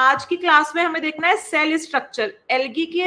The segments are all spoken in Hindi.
आज की क्लास में हमें देखना है सेल स्ट्रक्चर। एल्गी की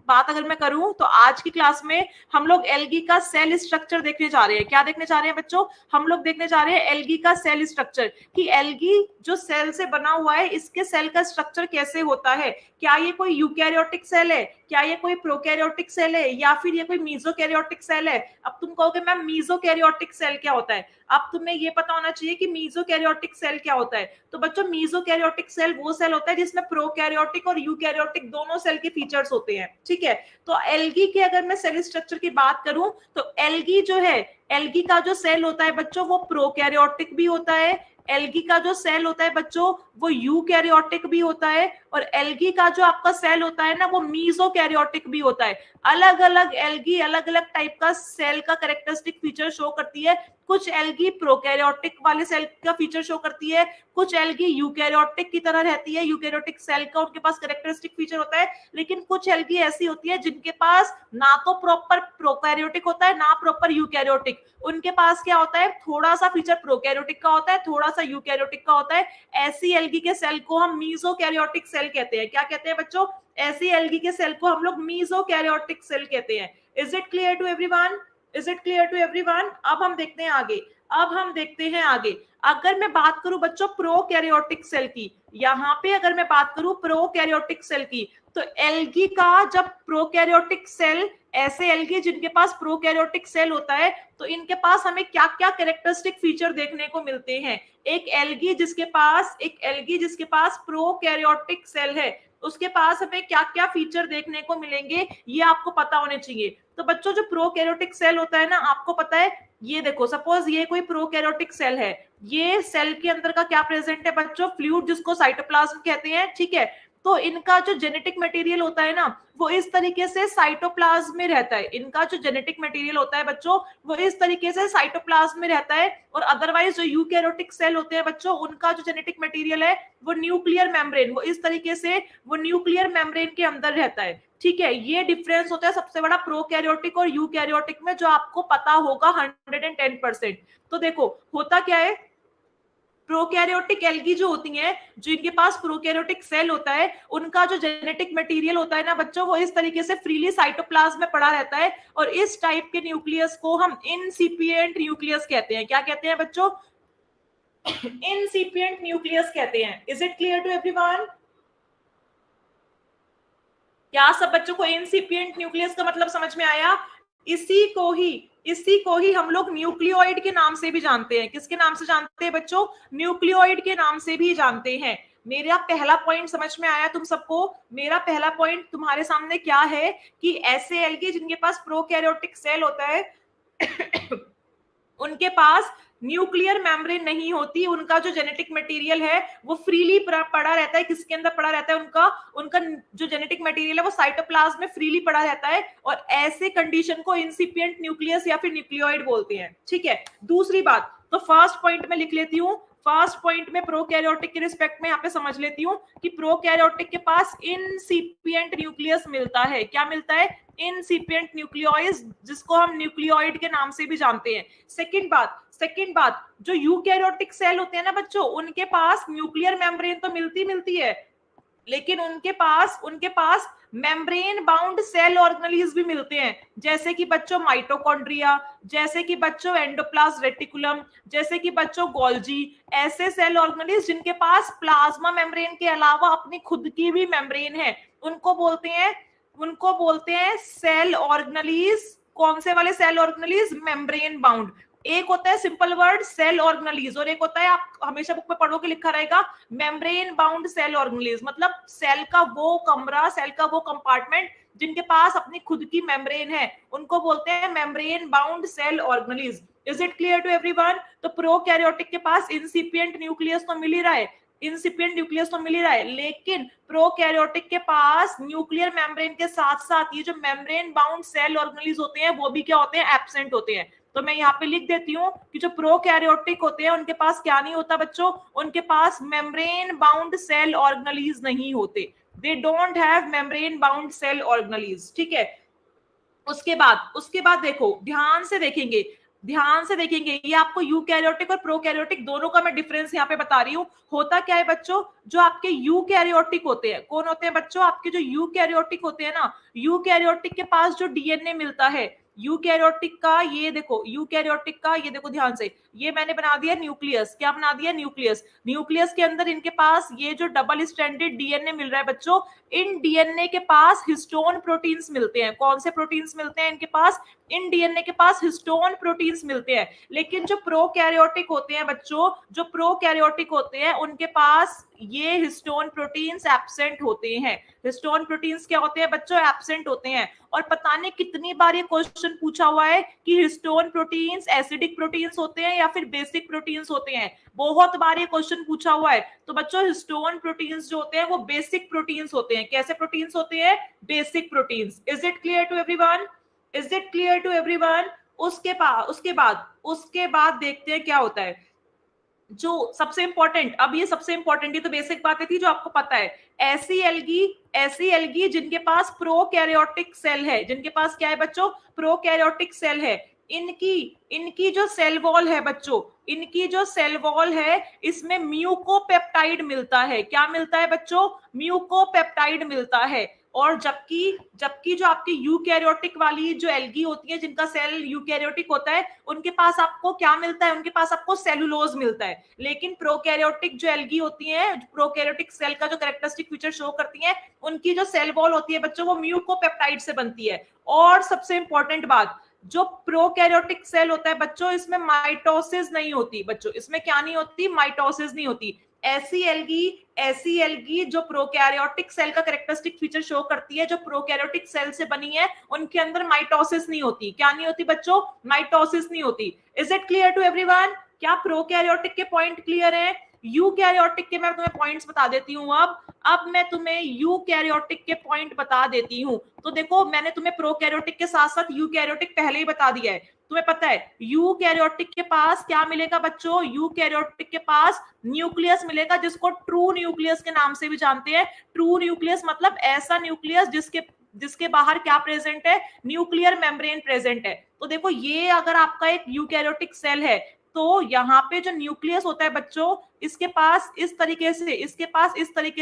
बात अगर मैं करूं तो आज की क्लास में हम लोग एल्गी का सेल स्ट्रक्चर देखने जा रहे हैं। क्या देखने जा रहे हैं बच्चों? हम लोग देखने जा रहे हैं एल्गी का सेल स्ट्रक्चर, कि एल्गी जो सेल से बना हुआ है इसके सेल का स्ट्रक्चर कैसे होता है। क्या ये कोई यूकैरियोटिक सेल है, क्या ये कोई प्रोकैरियोटिक सेल है, या फिर ये कोई मीजोकैरियोटिक सेल है। अब तुम कहोगे मैम मीजोकैरियोटिक सेल क्या होता है? अब तुम्हें ये पता होना चाहिए कि मीजोकैरियोटिक सेल क्या होता है। तो बच्चों मीजोकैरियोटिक सेल वो सेल होता है जिसमें प्रोकैरियोटिक और यूकैरियोटिक दोनों सेल के फीचर्स होते हैं। ठीक है, तो एल्गी के अगर मैं सेल स्ट्रक्चर की बात करूं तो एल्गी जो है, एल्गी का जो सेल होता है बच्चों वो प्रोकैरियोटिक भी होता है, एल्गी का जो सेल होता है बच्चों वो यूकैरियोटिक भी होता है, और एल्गी का जो आपका सेल होता है ना वो मीजोकैरियोटिक भी होता है। अलग अलग एल्गी अलग अलग टाइप का सेल का कैरेक्टरिस्टिक फीचर शो करती है। कुछ एल्गी प्रोकैरियोटिक वाले सेल का फीचर शो करती है, कुछ एल्गी यूकैरियोटिक की तरह रहती है, यूकैरियोटिक सेल का उनके पास कैरेक्टरिस्टिक फीचर होता है। लेकिन कुछ एल्गी ऐसी होती है जिनके पास ना तो प्रॉपर प्रोकैरियोटिक होता है ना प्रॉपर यूकैरियोटिक। उनके पास क्या होता है, थोड़ा सा फीचर प्रोकैरियोटिक का होता है, थोड़ा सा यूकैरियोटिक का होता है। ऐसी एल्गी के सेल को हम मीजोकैरियोटिक सेल कहते हैं। क्या कहते हैं बच्चों? ऐसी एल्गी के सेल को हम लोग मीजोकैरियोटिक सेल कहते हैं। Is it clear to everyone? Is it clear to everyone? अब हम देखते हैं आगे। अगर मैं बात करूं बच्चों प्रोकैरियोटिक सेल की, यहां पे अगर मैं बात करूं प्रोकैरियोटिक सेल की, तो एल्गी का जब प्रोकैरियोटिक सेल, ऐसे एल्गी जिनके पास प्रोकैरियोटिक सेल होता है, तो इनके पास हमें क्या क्या कैरेक्टरिस्टिक फीचर देखने को मिलते हैं। एक एल्गी जिसके पास प्रोकैरियोटिक सेल है उसके पास हमें क्या क्या फीचर देखने को मिलेंगे, ये आपको पता होने चाहिए। तो बच्चों जो प्रोकैरियोटिक सेल होता है ना, आपको पता है, ये देखो सपोज ये कोई प्रोकैरियोटिक सेल है, ये सेल के अंदर का क्या प्रेजेंट है बच्चों? फ्लूइड, जिसको साइटोप्लाज्म कहते हैं। ठीक है, तो इनका जो जेनेटिक मटेरियल होता है ना वो इस तरीके से साइटोप्लाज्म में रहता है। इनका जो जेनेटिक मटेरियल होता है बच्चों वो इस तरीके से साइटोप्लाज्म में रहता है। और अदरवाइज जो यूकैरियोटिक सेल होते हैं बच्चों, उनका जो जेनेटिक मटेरियल है वो न्यूक्लियर मेम्ब्रेन, वो इस तरीके से वो न्यूक्लियर मेम्ब्रेन के अंदर रहता है। ठीक है, ये डिफरेंस होता है सबसे बड़ा प्रोकैरियोटिक और यूकैरियोटिक में, जो आपको पता होगा 110%। तो देखो होता क्या है, प्रोकैरियोटिक एल्गी जो होती हैं, जो इनके पास प्रोकैरियोटिक सेल होता है, उनका जो जेनेटिक मटेरियल होता है ना बच्चों वो इस तरीके से फ्रीली साइटोप्लाज्म में पड़ा रहता है। और इस टाइप के न्यूक्लियस को हम इनसिपिएंट न्यूक्लियस कहते हैं। क्या कहते हैं बच्चों? इनसिपिएंट न्यूक्लियस कहते हैं। Is it clear to everyone? क्या सब बच्चों को इनसिपिएंट न्यूक्लियस का मतलब समझ में आया? इसी को ही हम लोग न्यूक्लियोइड के नाम से भी जानते हैं। किसके नाम से जानते हैं बच्चों? न्यूक्लियोइड के नाम से भी जानते हैं। मेरा पहला पॉइंट समझ में आया तुम सबको? मेरा पहला पॉइंट तुम्हारे सामने क्या है कि ऐसे एल्गी जिनके पास प्रोकैरियोटिक सेल होता है उनके पास न्यूक्लियर मेम्ब्रेन नहीं होती, उनका जो जेनेटिक मटेरियल है वो फ्रीली पड़ा रहता है। किसके अंदर पड़ा रहता है? उनका जो जेनेटिक मटेरियल है वो साइटोप्लाज्म में फ्रीली पड़ा रहता है। और ऐसे कंडीशन को इंसिपिएंट न्यूक्लियस या फिर न्यूक्लियोइड बोलते हैं। ठीक है, दूसरी बात, तो फर्स्ट पॉइंट में लिख लेती हूँ। फर्स्ट पॉइंट में प्रोकैरियोटिक के रिस्पेक्ट में यहाँ पे समझ लेती हूँ कि प्रोकैरियोटिक के पास इनसिपिएंट न्यूक्लियस मिलता है। क्या मिलता है? इनसिपिएंट न्यूक्लियोइड, जिसको हम न्यूक्लियोइड के नाम से भी जानते हैं। सेकंड बात, जो यूकैरियोटिक सेल होते हैं ना बच्चों, उनके पास न्यूक्लियर मेम्ब्रेन तो मिलती है, लेकिन उनके पास मेम्ब्रेन बाउंड सेल ऑर्गेनेल्स भी मिलते हैं। जैसे कि बच्चों माइटोकॉन्ड्रिया, जैसे कि बच्चों एंडोप्लाज्म रेटिकुलम, जैसे कि बच्चों गोल्जी, ऐसे सेल ऑर्गेनेल्स जिनके पास प्लाज्मा मेम्ब्रेन के अलावा अपनी खुद की भी मेम्ब्रेन है, उनको बोलते हैं सेल ऑर्गेनेल्स। कौन से वाले सेल ऑर्गेनेल्स? Membrane bound. एक होता है सिंपल वर्ड सेल ऑर्गेनेल्स, और एक होता है, आप हमेशा बुक में पढ़ोगे लिखा रहेगा मेम्ब्रेन बाउंड सेल ऑर्गेनेल्स। मतलब सेल का वो कमरा, सेल का वो कंपार्टमेंट जिनके पास अपनी खुद की मेम्ब्रेन है, उनको बोलते हैं membrane bound cell organelles. Is it clear to everyone? तो प्रोकैरियोटिक के पास इंसिपिएंट न्यूक्लियस तो मिल ही रहा है, लेकिन प्रोकैरियोटिक के पास न्यूक्लियर मेम्ब्रेन के साथ साथ ये जो मेम्ब्रेन बाउंड सेल ऑर्गेनेल्स होते हैं वो भी क्या होते हैं? एब्सेंट होते हैं। तो मैं यहाँ पे लिख देती हूँ कि जो प्रोकैरियोटिक होते हैं उनके पास क्या नहीं होता बच्चों? उनके पास मेम्ब्रेन बाउंड सेल ऑर्गेनेल्स नहीं होते। They don't have membrane bound cell organelles. ठीक है, उसके बाद देखो, ध्यान से देखेंगे, ध्यान से देखेंगे, ये आपको यूकैरियोटिक और प्रोकैरियोटिक दोनों का मैं डिफरेंस यहाँ पे बता रही हूँ। होता क्या है बच्चों, जो आपके यूकैरियोटिक होते हैं, कौन होते हैं बच्चों, आपके जो यूकैरियोटिक होते हैं ना, यूकैरियोटिक के पास जो डीएनए मिलता है, यूकैरियोटिक का ये देखो, यूकैरियोटिक का ये देखो ध्यान से, ये मैंने बना दिया न्यूक्लियस। क्या बना दिया? न्यूक्लियस। न्यूक्लियस के अंदर इनके पास ये जो डबल स्ट्रैंडेड डीएनए मिल रहा है बच्चों, इन डीएनए के पास हिस्टोन प्रोटीन्स मिलते हैं। कौन से प्रोटीन्स मिलते हैं इनके पास? इन डीएनए के पास हिस्टोन प्रोटीन्स मिलते हैं। लेकिन जो प्रोकैरियोटिक होते हैं बच्चों, जो प्रोकैरियोटिक होते हैं उनके पास ये हिस्टोन प्रोटीन्स एब्सेंट होते हैं। हिस्टोन प्रोटीन्स क्या होते हैं बच्चों? एब्सेंट होते हैं। और पता नहीं कितनी बार ये क्वेश्चन पूछा हुआ है कि हिस्टोन प्रोटीन्स एसिडिक प्रोटीन्स होते हैं या फिर बेसिक प्रोटीन्स होते हैं। बहुत बार ये क्वेश्चन पूछा हुआ है। तो बच्चों हिस्टोन प्रोटीन्स जो होते हैं वो बेसिक प्रोटीन्स होते हैं। कैसे प्रोटीन्स होते हैं? Basic proteins. Is it clear to everyone? Is it clear to everyone? उसके बाद देखते हैं क्या होता है। जो सबसे इंपॉर्टेंट, अब ये सबसे इंपॉर्टेंट, ये तो बेसिक बातें थी जो आपको पता है। ऐसी एल्गी जिनके पास प्रोकैरियोटिक सेल है, जिनके पास क्या है बच्चों? प्रोकैरियोटिक सेल है। इनकी जो सेल वॉल है बच्चों, इनकी जो सेल वॉल है इसमें म्यूकोपेप्टाइड मिलता है। क्या मिलता है बच्चों? म्यूकोपेप्टाइड मिलता है। और जबकि जो आपकी यूकैरियोटिक वाली जो एल्गी होती है, जिनका सेल यूकैरियोटिक होता है, उनके पास आपको क्या मिलता है? उनके पास आपको सेलुलोज मिलता है। लेकिन प्रोकैरियोटिक जो एल्गी होती है, प्रोकैरियोटिक सेल का जो कैरेक्टरिस्टिक फीचर शो करती है, उनकी जो सेल वॉल होती है बच्चों वो म्यूकोपेप्टाइड से बनती है। और सबसे इंपॉर्टेंट बात, जो प्रोकैरियोटिक सेल होता है बच्चों, इसमें माइटोसिस नहीं होती बच्चों। इसमें क्या नहीं होती? माइटोसिस नहीं होती। ऐसी एल्गी जो प्रोकैरियोटिक सेल का कैरेक्टरिस्टिक फीचर शो करती है, जो प्रोकैरियोटिक सेल से बनी है, उनके अंदर माइटोसिस नहीं होती। क्या नहीं होती बच्चों? माइटोसिस नहीं होती। Is it clear to everyone? क्या प्रोकैरियोटिक के पॉइंट क्लियर है? यूकैरियोटिक के मैं तुम्हें पॉइंट्स बता देती हूँ। अब मैं तुम्हें यूकैरियोटिक के पॉइंट बता देती हूँ। तो देखो, मैंने तुम्हें प्रोकैरियोटिक के साथ साथ यूकैरियोटिक पहले ही बता दिया है। तुम्हें पता है यूकैरियोटिक के पास क्या मिलेगा बच्चों? यूकैरियोटिक के पास न्यूक्लियस मिलेगा, जिसको ट्रू न्यूक्लियस के नाम से भी जानते हैं। ट्रू न्यूक्लियस मतलब ऐसा न्यूक्लियस जिसके बाहर क्या प्रेजेंट है? न्यूक्लियर मेम्ब्रेन प्रेजेंट है। तो देखो, ये अगर आपका एक यूकैरियोटिक सेल है, तो यहाँ पे जो न्यूक्लियस होता है बच्चों, इसके पास इस तरीके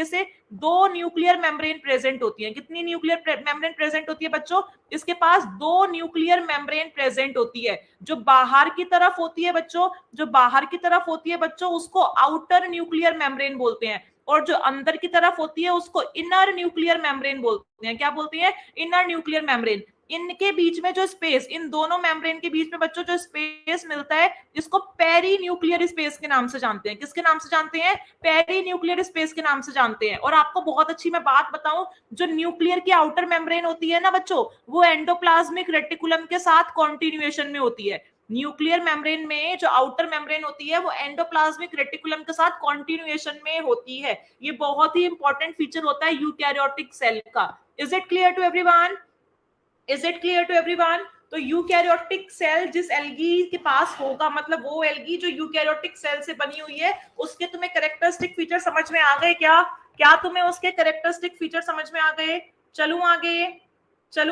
से दो न्यूक्लियर मेम्ब्रेन प्रेजेंट होती है। कितनी न्यूक्लियर मेम्ब्रेन प्रेजेंट होती है बच्चों? इसके पास दो न्यूक्लियर मेम्ब्रेन प्रेजेंट होती है। जो बाहर की तरफ होती है बच्चों, उसको आउटर न्यूक्लियर मेम्ब्रेन बोलते हैं। और जो अंदर की तरफ होती है उसको इनर न्यूक्लियर मेम्ब्रेन बोलते हैं। क्या बोलते हैं? Inner nuclear membrane. इनके बीच में जो स्पेस, इन दोनों मेम्ब्रेन के बीच में बच्चों जो स्पेस मिलता है, इसको पेरी न्यूक्लियर स्पेस के नाम से जानते हैं। किसके नाम से जानते हैं? पेरी न्यूक्लियर स्पेस के नाम से जानते हैं। और आपको बहुत अच्छी मैं बात बताऊं, जो न्यूक्लियर की आउटर मेम्ब्रेन होती है ना बच्चों, वो एंडोप्लाज्मिक रेटिकुलम के साथ कॉन्टिन्यूएशन में होती है। न्यूक्लियर मेम्ब्रेन में जो आउटर मेम्ब्रेन होती है वो एंडोप्लाज्मिक रेटिकुलम के साथ कॉन्टिन्यूएशन में होती है। ये बहुत ही इंपॉर्टेंट फीचर होता है यूकैरियोटिक सेल का। Is it clear to everyone? Is it clear to everyone? तो यूकैरियोटिक सेल जिस एल्गी के पास होगा, मतलब वो एल्गी जो यूकैरियोटिक सेल से बनी हुई है, उसके तुम्हें कैरेक्टरिस्टिक फीचर समझ में आ गए क्या तुम्हें उसके कैरेक्टरिस्टिक फीचर समझ में आ गए? चलूं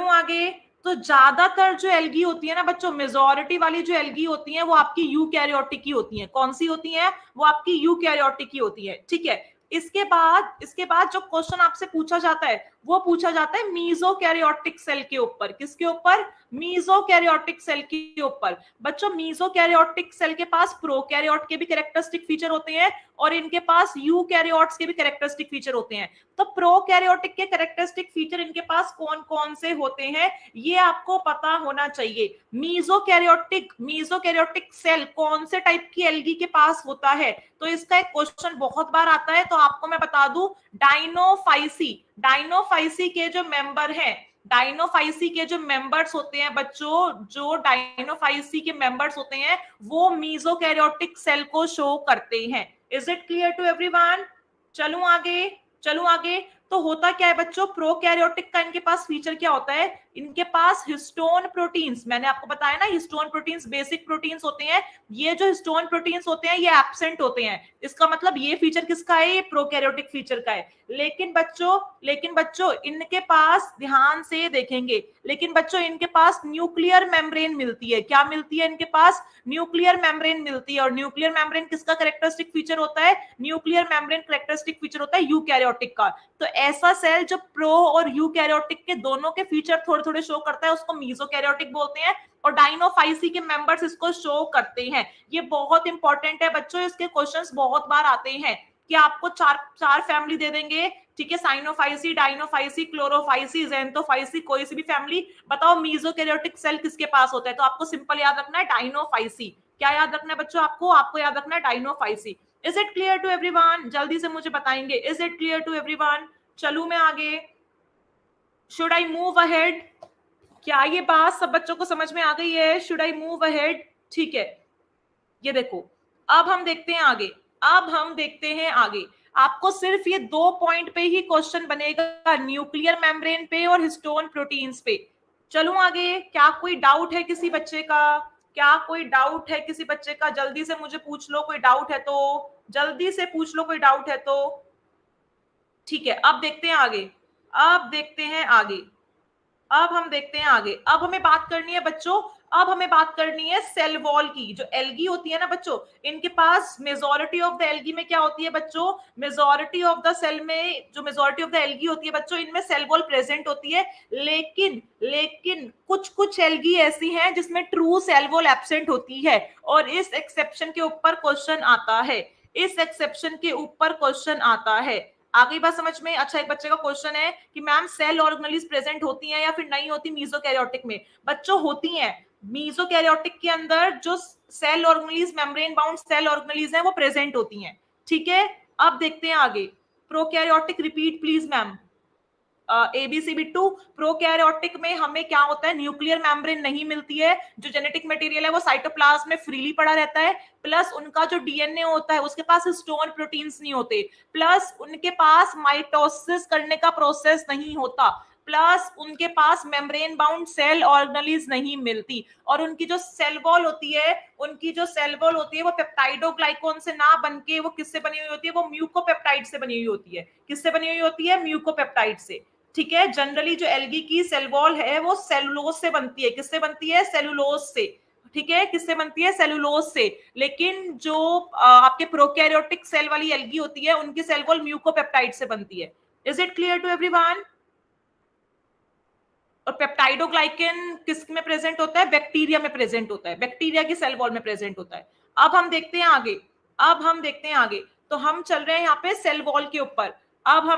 आगे। तो ज्यादातर जो एल्गी होती है ना बच्चों, मेजॉरिटी वाली जो एल्गी होती है वो आपकी यूकैरियोटिक की होती है। कौन सी होती है? वो आपकी यूकैरियोटिक की होती है। ठीक है। इसके बाद जो क्वेश्चन आपसे पूछा जाता है वो पूछा जाता है मीजोकैरियोटिक सेल के ऊपर। किसके ऊपर? मीजोकैरियोटिक सेल के ऊपर। बच्चों, मीजोकैरियोटिक सेल के पास प्रोकैरियोट के भी कैरेक्टरिस्टिक फीचर होते हैं और इनके पास यूकैरियोट्स के भी कैरेक्टरिस्टिक फीचर होते हैं। तो प्रोकैरियोटिक के कैरेक्टरिस्टिक फीचर इनके पास कौन कौन से होते हैं, ये आपको पता होना चाहिए। मीजोकैरियोटिक सेल कौन से टाइप की एल्गी के पास होता है? तो इसका एक क्वेश्चन बहुत बार आता है, तो आपको मैं बता दूं, डायनोफाइसी के जो मेंबर हैं, डायनोफाइसी के जो मेंबर्स होते हैं बच्चों, जो डायनोफाइसी के मेंबर्स होते हैं वो मीजोकैरियोटिक सेल को शो करते हैं। Is it clear to everyone? चलूं आगे। तो होता क्या है बच्चों, प्रोकैरियोटिक का इनके पास फीचर क्या होता है, इनके पास हिस्टोन प्रोटीन्स, मैंने आपको बताया ना हिस्टोन प्रोटीन्स बेसिक प्रोटीन्स होते हैं, ये जो हिस्टोन प्रोटीन्स होते हैं ये एब्सेंट होते हैं, इसका मतलब ये फीचर किसका है, ये प्रोकैरियोटिक फीचर का है। लेकिन बच्चों इनके पास, ध्यान से देखेंगे, लेकिन बच्चों इनके पास न्यूक्लियर मेम्ब्रेन मिलती है, क्या मिलती है इनके पास, न्यूक्लियर मेम्ब्रेन मिलती है। और न्यूक्लियर मेम्ब्रेन किसका कैरेक्टरिस्टिक फीचर होता है, न्यूक्लियर मेम्ब्रेन कैरेक्टरिस्टिक फीचर होता है यूकैरियोटिक का। तो ऐसा सेल जो प्रो और यूकैरियोटिक के दोनों के फीचर थोड़े थोड़े शो करता है उसको मीसोकैरियोटिक बोलते हैं, और डाइनोफाइसी के मेंबर्स इसको शो करते हैं। ये बहुत इंपॉर्टेंट है बच्चों, इसके क्वेश्चंस बहुत बार आते हैं कि आपको चार फैमिली दे देंगे, ठीक है, साइनोफाइसी, डाइनोफाइसी, क्लोरोफाइसी, ज़ेंथोफाइसी, कोई सी भी फैमिली, बताओ मीसोकैरियोटिक सेल किसके पास होता है, तो आपको सिंपल याद रखना है डाइनोफाइसी। क्या याद रखना है बच्चों, आपको याद रखना है Dinophyceae. Is it clear to everyone, जल्दी से मुझे बताएंगे, is it clear to everyone. चलूं मैं आगे, शुड आई मूव अहेड, क्या ये बात सब बच्चों को समझ में आ गई है, शुड आई मूव अहेड, ठीक है। ये देखो, अब हम देखते हैं आगे, आपको सिर्फ ये 2 पॉइंट पे ही क्वेश्चन बनेगा, न्यूक्लियर मेम्ब्रेन पे और हिस्टोन प्रोटीन्स पे। चलूं आगे, क्या कोई डाउट है किसी बच्चे का, क्या कोई डाउट है किसी बच्चे का, जल्दी से मुझे पूछ लो, कोई डाउट है तो जल्दी से पूछ लो, कोई डाउट है तो, ठीक है। अब देखते हैं आगे, अब हम देखते हैं आगे। अब हमें बात करनी है बच्चों, अब हमें बात करनी है सेल वॉल की। जो एल्गी होती है ना बच्चों, इनके पास मेजॉरिटी ऑफ द एल्गी में क्या होती है बच्चों, मेजॉरिटी ऑफ द सेल में जो मेजॉरिटी ऑफ द एल्गी होती है बच्चों, इनमें सेल वॉल प्रेजेंट होती है। लेकिन कुछ एल्गी ऐसी हैं जिसमें ट्रू सेल वॉल एब्सेंट होती है, और इस एक्सेप्शन के ऊपर क्वेश्चन आता है, आ गई बात समझ में। अच्छा, एक बच्चे का क्वेश्चन है कि मैम सेल ऑर्गेनेल्स प्रेजेंट होती हैं या फिर नहीं होती मीसोकैरियोटिक में, बच्चों होती हैं। मीसोकैरियोटिक के अंदर जो cell organelles, membrane bound cell organelles हैं वो प्रेजेंट होती हैं, ठीक है। अब देखते हैं आगे, prokaryotic repeat please ma'am, ABC Bittu. Prokaryotic में हमें क्या होता है, न्यूक्लियर मेम्ब्रेन नहीं मिलती है, जो जेनेटिक मटेरियल है वो साइटोप्लाज्म में फ्रीली पड़ा रहता है, प्लस उनका जो डीएनए होता है उसके पास हिस्टोन प्रोटीन्स नहीं होते, प्लस उनके पास माइटोसिस करने का प्रोसेस नहीं होता, प्लस उनके पास मेम्ब्रेन बाउंड सेल ऑर्गेनेल्स नहीं मिलती, और उनकी जो सेल वॉल होती है वो पेप्टाइडोग्लाइकोन से ना बनके वो किससे बनी हुई होती है, वो म्यूकोपेप्टाइड से बनी हुई होती है। किससे बनी हुई होती है, म्यूकोपेप्टाइड से, ठीक है। जनरली जो एल्गी की सेल वॉल है वो सेलुलोज से बनती है, किससे बनती है, सेलुलोज से, ठीक है, किससे बनती है, सेलुलोज से। लेकिन जो आपके प्रोकैरियोटिक सेल वाली एल्गी होती है उनकी सेल वॉल म्यूकोपेप्टाइड से बनती है। Is it clear to everyone. और पेप्टाइडोग्लाइकन किस में प्रेजेंट होता है, बैक्टीरिया में प्रेजेंट होता है, बैक्टीरिया की सेल वॉल में प्रेजेंट होता है। अब हम देखते हैं आगे, तो हम चल रहे हैं यहाँ पे सेल वॉल के ऊपर। अब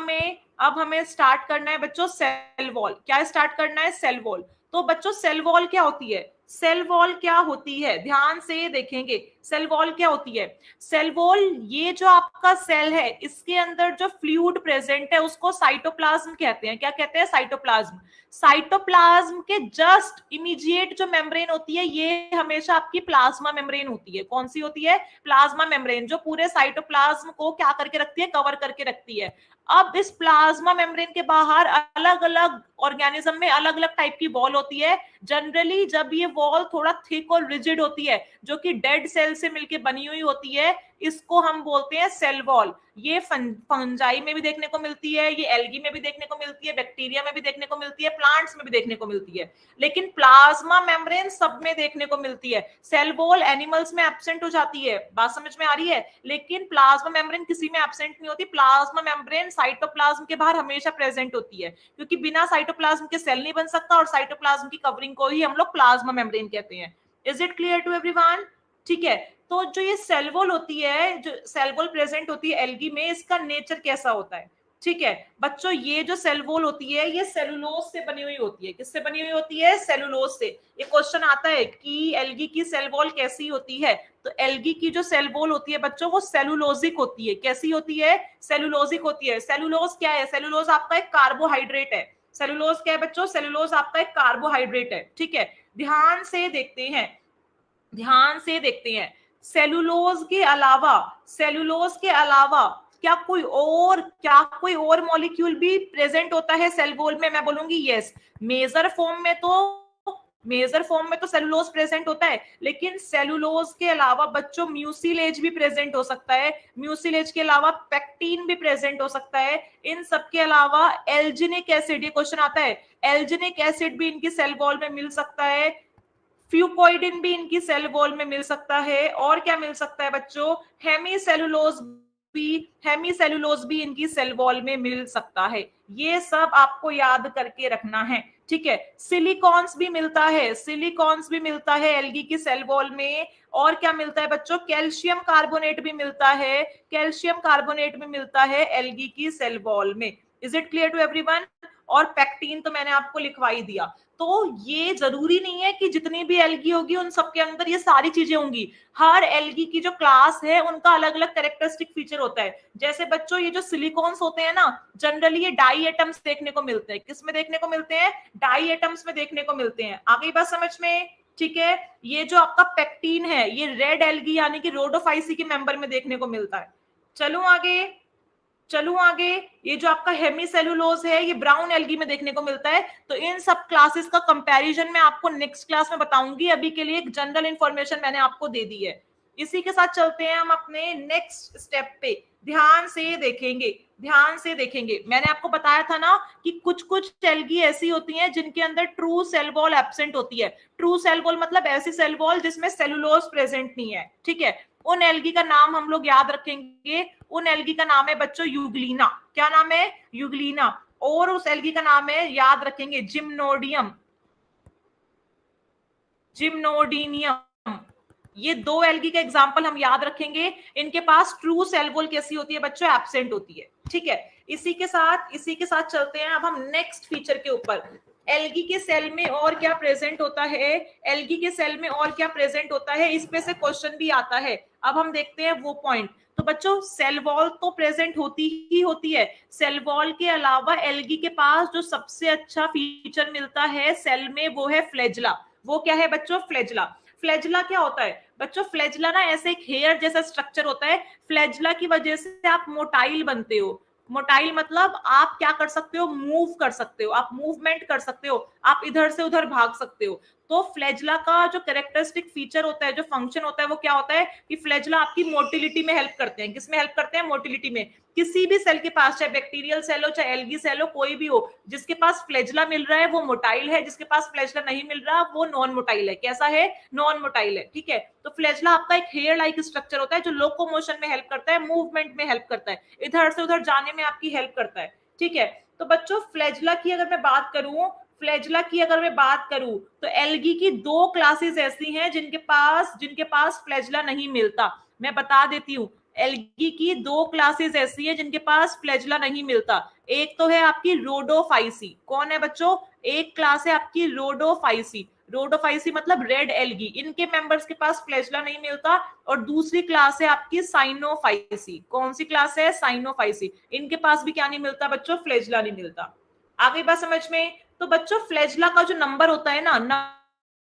हमें स्टार्ट करना है बच्चों सेल वॉल। क्या स्टार्ट करना है, सेल वॉल। तो बच्चों सेल वॉल क्या होती है, सेल वॉल क्या होती है, ध्यान से देखेंगे, सेल वॉल क्या होती है। सेल वॉल, ये जो आपका सेल है इसके अंदर जो फ्लूइड प्रेजेंट है उसको साइटोप्लाज्म कहते हैं। क्या कहते हैं, साइटोप्लाज्म। साइटोप्लाज्म के जस्ट इमीडिएट जो मेम्ब्रेन होती है ये हमेशा आपकी प्लाज्मा मेम्ब्रेन होती है। कौन सी होती है, प्लाज्मा मेम्ब्रेन, जो पूरे साइटोप्लाज्म को क्या करके रखती है, कवर करके रखती है। अब इस प्लाज्मा मेम्ब्रेन के बाहर अलग अलग ऑर्गेनिज्म में अलग अलग टाइप की वॉल होती है। जनरली जब ये वॉल थोड़ा थिक और रिजिड होती है, जो कि डेड सेल से मिलकर बनी हुई होती है, इसको हम बोलते हैं सेल वॉल। ये फंजाई में भी देखने को मिलती है, ये एल्गी में भी देखने को मिलती है, बैक्टीरिया में भी देखने को मिलती है, प्लांट्स में भी देखने को मिलती है, लेकिन प्लाज्मा मेम्ब्रेन सब में देखने को मिलती है। सेल वॉल एनिमल्स में एब्सेंट हो जाती है, बात समझ में आ रही है, लेकिन प्लाज्मा मेम्ब्रेन किसी में एब्सेंट नहीं होती। प्लाज्मा मेम्ब्रेन साइटोप्लाज्म के बाहर हमेशा प्रेजेंट होती है, क्योंकि बिना साइटोप्लाज्म के सेल नहीं बन सकता, और साइटोप्लाज्म की कवरिंग को ही हम लोग प्लाज्मा मेम्ब्रेन कहते हैं। Is it clear to everyone, ठीक है। तो जो ये सेल वॉल होती है, जो सेल वॉल प्रेजेंट होती है एल्गी में, इसका नेचर कैसा होता है, ठीक है बच्चों। ये जो सेल वॉल होती है ये सेलुलोज से बनी हुई होती है। किससे बनी हुई होती है, सेलुलोज से। ये क्वेश्चन आता है कि एल्गी की सेल वॉल कैसी होती है, तो एल्गी की जो सेल वॉल होती है बच्चों वो सेलुलोजिक होती है। कैसी होती है, सेलुलोजिक होती है। सेलुलोज क्या है, सेलुलोज आपका एक कार्बोहाइड्रेट है। सेलुलोज क्या है बच्चों, सेलुलोज आपका एक कार्बोहाइड्रेट है, ठीक है। ध्यान से देखते हैं, सेलुलोज के अलावा क्या कोई और मॉलिक्यूल भी प्रेजेंट होता है सेल वॉल में? मैं बोलूंगी यस। मेजर फॉर्म में तो सेलुलोज प्रेजेंट होता है, लेकिन सेलुलोज के अलावा बच्चों म्यूसिलेज भी प्रेजेंट हो सकता है, म्यूसिलेज के अलावा पेक्टिन भी प्रेजेंट हो सकता है, इन सब के अलावा एल्जिनिक एसिड, ये क्वेश्चन आता है, एल्जिनिक एसिड भी इनकी सेल वॉल में मिल सकता है, फ्यूकोइडिन भी इनकी सेल वॉल में मिल सकता है, और क्या मिल सकता है बच्चों, हेमीसेलुलोज भी इनकी सेल वॉल में मिल सकता है। ये सब आपको याद करके रखना है, ठीक है। सिलिकॉन्स भी मिलता है एल्गी की सेल वॉल में। और क्या मिलता है बच्चों, कैल्शियम कार्बोनेट भी मिलता है एल्गी की सेल वॉल में। Is it clear to everyone? और पेक्टिन तो मैंने आपको लिखवा ही दिया। तो ये जरूरी नहीं है कि जितनी भी एल्गी होगी उन सबके अंदर ये सारी चीजें होंगी। हर एल्गी की जो क्लास है उनका अलग अलग कैरेक्टरिस्टिक फीचर होता है। जैसे बच्चों ये जो सिलिकॉन्स होते हैं ना, जनरली ये डाई एटम्स देखने को मिलते हैं। किस में देखने को मिलते हैं? डाई एटम्स में देखने को मिलते हैं। आ गई बात समझ में? ठीक है। ये जो आपका पेक्टिन है ये रेड एल्गी यानी कि रोडोफाइसी के मेंबर में देखने को मिलता है। चलूं आगे, ये जो आपका हेमीसेलुलोज है ये ब्राउन एल्गी में देखने को मिलता है। तो इन सब क्लासेस का कंपैरिजन मैं आपको नेक्स्ट क्लास में बताऊंगी। अभी के लिए एक जनरल इंफॉर्मेशन मैंने आपको दे दी है। इसी के साथ चलते हैं हम अपने नेक्स्ट स्टेप पे। ध्यान से देखेंगे। मैंने आपको बताया था ना कि कुछ एल्गी ऐसी होती हैं जिनके अंदर ट्रू सेल वॉल एब्सेंट होती है। ट्रू सेल वॉल मतलब ऐसी सेल वॉल जिसमें सेलुलोज प्रेजेंट नहीं है, ठीक है। उन एल्गी का नाम हम लोग याद रखेंगे। उन एल्गी का नाम है बच्चों यूग्लिना। क्या नाम है? यूग्लिना। और उस एल्गी का नाम है, याद रखेंगे, जिम्नोडीनियम। ये दो एल्गी का एग्जांपल हम याद रखेंगे। इनके पास ट्रू सेल वॉल कैसी होती है बच्चों? एब्सेंट होती है, ठीक है। इसी के साथ चलते हैं अब हम नेक्स्ट फीचर के ऊपर। एल्गी के सेल में और क्या प्रेजेंट होता है, इसमें से क्वेश्चन भी आता है। अब हम देखते हैं वो पॉइंट। तो बच्चों सेल वॉल तो प्रेजेंट होती है। सेल वॉल के अलावा एल्गी के पास जो सबसे अच्छा फीचर मिलता है सेल में वो है फ्लैजिला। वो क्या है बच्चों? फ्लैजिला क्या होता है बच्चों? फ्लैजिला ना ऐसे एक हेयर जैसा स्ट्रक्चर होता है। फ्लैजिला की वजह से आप मोटाइल बनते हो। मोटाइल मतलब आप क्या कर सकते हो? मूव कर सकते हो, आप मूवमेंट कर सकते हो, आप इधर से उधर भाग सकते हो। तो फ्लैजिला का जो कैरेक्टरिस्टिक फीचर होता है, जो फंक्शन होता है, वो क्या होता है कि फ्लैजिला आपकी मोटिलिटी में हेल्प करते हैं। किसमें हेल्प करते हैं? मोटिलिटी में। किसी भी सेल के पास, चाहे बैक्टीरियल सेल हो चाहे एल्गी सेल हो, कोई भी हो, जिसके पास फ्लैजिला मिल रहा है वो मोटाइल है, जिसके पास फ्लैजिला नहीं मिल रहा वो नॉन मोटाइल है। कैसा है? नॉन मोटाइल है, ठीक है। तो फ्लैजिला आपका एक हेयर लाइक स्ट्रक्चर होता है जो लोकोमोशन में हेल्प करता है, मूवमेंट में हेल्प करता है, इधर से उधर जाने में आपकी हेल्प करता है, ठीक है। तो बच्चों फ्लैजिला की अगर मैं बात करूं तो एल्गी की दो क्लासेस ऐसी हैं जिनके पास फ्लैजिला नहीं मिलता। मैं बता देती हूं, एल्गी की दो क्लासेस ऐसी हैं जिनके पास फ्लैजिला नहीं मिलता। एक तो है आपकी रोडोफाइसी। कौन है बच्चों? एक क्लास है आपकी रोडोफाइसी मतलब रेड एल्गी, इनके मेंबर्स के पास फ्लैजिला नहीं मिलता। और दूसरी क्लास है आपकी साइनोफाइसी। कौन सी क्लास है? साइनोफाइसी। इनके पास भी क्या नहीं मिलता बच्चों? फ्लैजिला नहीं मिलता। आगे बात समझ में? तो बच्चों फ्लैजिला का जो नंबर होता है ना,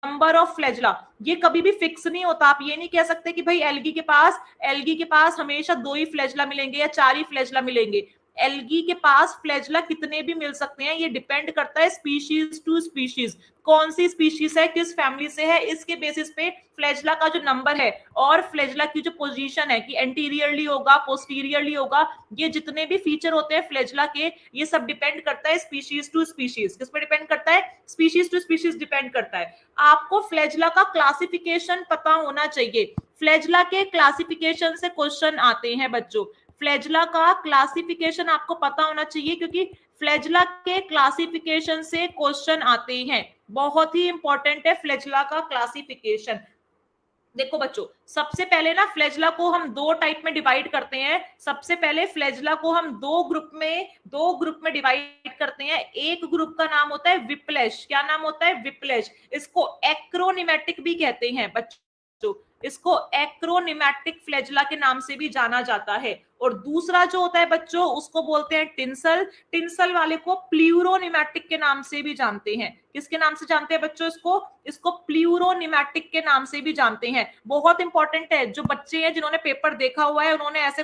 नंबर ऑफ फ्लैजिला, ये कभी भी फिक्स नहीं होता। आप ये नहीं कह सकते कि भाई एल्गी के पास हमेशा 2 ही फ्लैजिला मिलेंगे या 4 ही फ्लैजिला मिलेंगे। एल्गी के पास फ्लैजिला कितने भी मिल सकते हैं, ये डिपेंड करता है स्पीशीज टू स्पीशीज। कौन सी स्पीशीज है, किस फैमिली से है, इसके बेसिस पे फ्लैजिला का जो नंबर है और फ्लैजिला की जो पोजीशन है कि एंटीरियरली होगा, पोस्टीरियरली होगा, ये जितने भी फीचर होते हैं फ्लैजिला के, ये सब डिपेंड करता है स्पीशीज टू स्पीशीज। किस पे डिपेंड करता है? स्पीशीज टू स्पीशीज डिपेंड करता है। आपको फ्लैजिला का क्लासिफिकेशन पता होना चाहिए। फ्लैजिला के क्लासिफिकेशन से क्वेश्चन आते हैं बच्चों। फ्लैजिला का क्लासिफिकेशन आपको पता होना चाहिए क्योंकि फ्लैजिला के क्लासिफिकेशन से क्वेश्चन आते हैं। बहुत ही इंपॉर्टेंट है फ्लैजिला का क्लासिफिकेशन। देखो बच्चों, सबसे पहले ना फ्लैजिला को हम दो टाइप में डिवाइड करते हैं। सबसे पहले फ्लैजिला को हम दो ग्रुप में डिवाइड करते हैं। एक ग्रुप का नाम होता है विप्लेश। क्या नाम होता है? विप्लेश। इसको एक्रोनिमेटिक भी कहते हैं बच्चों, इसको एक्रोनिमेटिक फ्लैजिला के नाम से भी जाना जाता है। और दूसरा जो होता है बच्चों उसको बोलते हैं टिंसल। टिंसल वाले को प्ल्यूरोनिमेटिक के नाम से भी जानते हैं। किसके नाम से जानते हैं बच्चों? इसको प्ल्यूरोनिमेटिक के नाम से भी जानते हैं। बहुत इंपॉर्टेंट है, जो बच्चे हैं जिन्होंने पेपर देखा हुआ है उन्होंने ऐसे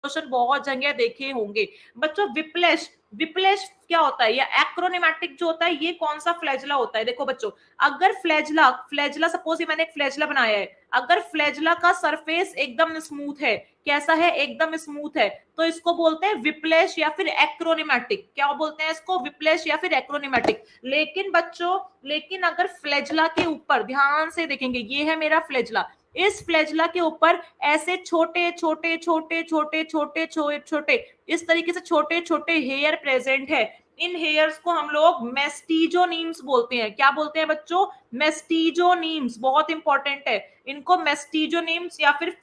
क्वेश्चन बहुत जगह देखे होंगे बच्चों। विप्लेश, विप्लेश क्या होता है, या एक्रोनिमेटिक जो होता है ये कौन सा फ्लैजला होता है। देखो बच्चों, अगर फ्लैजला, फ्लैजला सपोज ये मैंने एक फ्लैजला बनाया है, अगर फ्लैजला का सरफेस एकदम स्मूथ है, कैसा है, एकदम स्मूथ है, तो इसको बोलते हैं विप्लेश या फिर एक्रोनिमेटिक। क्या बोलते हैं इसको, विप्लेश या फिर एक्रोनिमेटिक। लेकिन बच्चों, लेकिन अगर फ्लैजला के ऊपर ध्यान से देखेंगे, ये है मेरा फ्लैजला, इस फ्लैजला के ऊपर ऐसे छोटे छोटे छोटे छोटे छोटे छोटे छोटे इस तरीके से छोटे छोटे हेयर प्रेजेंट है। इन हेयर्स को हम लोग मेस्टिजोनीम्स बोलते हैं। क्या बोलते हैं बच्चों, मेस्टिजोनीम्स, बहुत इंपॉर्टेंट है। इनको मेस्टिजोनीम्स या फिर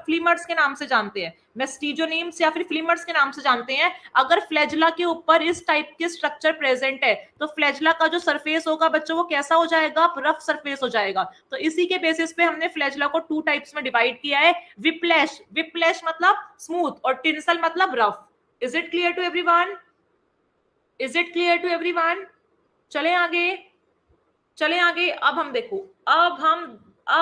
फ्लीमर्स के नाम से जानते हैं, मेस्टिजोनीम्स या फिर फ्लीमर्स के नाम से जानते हैं। अगर फ्लैजला के ऊपर इस टाइप के स्ट्रक्चर प्रेजेंट है तो फ्लैजला का जो सरफेस होगा बच्चों वो कैसा हो जाएगा, रफ सरफेस हो जाएगा। तो इसी के बेसिस पे हमने फ्लैजला को 2 टाइप्स में डिवाइड किया है, विप्लेश, विप्लेश मतलब स्मूथ और टिंसल मतलब rough. Is it clear to everyone, is it clear to everyone. चले आगे, चले आगे। अब हम देखो, अब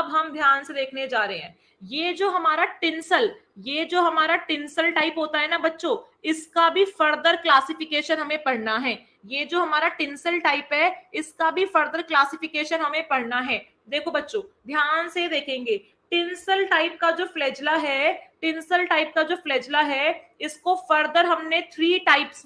हम ध्यान से देखने जा रहे हैं, ये जो हमारा टिंसल, ये जो हमारा टिंसल टाइप होता है ना बच्चों, इसका भी फर्दर क्लासिफिकेशन हमें पढ़ना है। ये जो हमारा टिंसल टाइप है इसका भी फर्दर क्लासिफिकेशन हमें पढ़ना है। देखो बच्चों ध्यान से देखेंगे, टिंसल टाइप का जो फ्लैजला है, टिंसल टाइप का जो फ्लैजला है, इसको फर्दर हमने 3 टाइप्स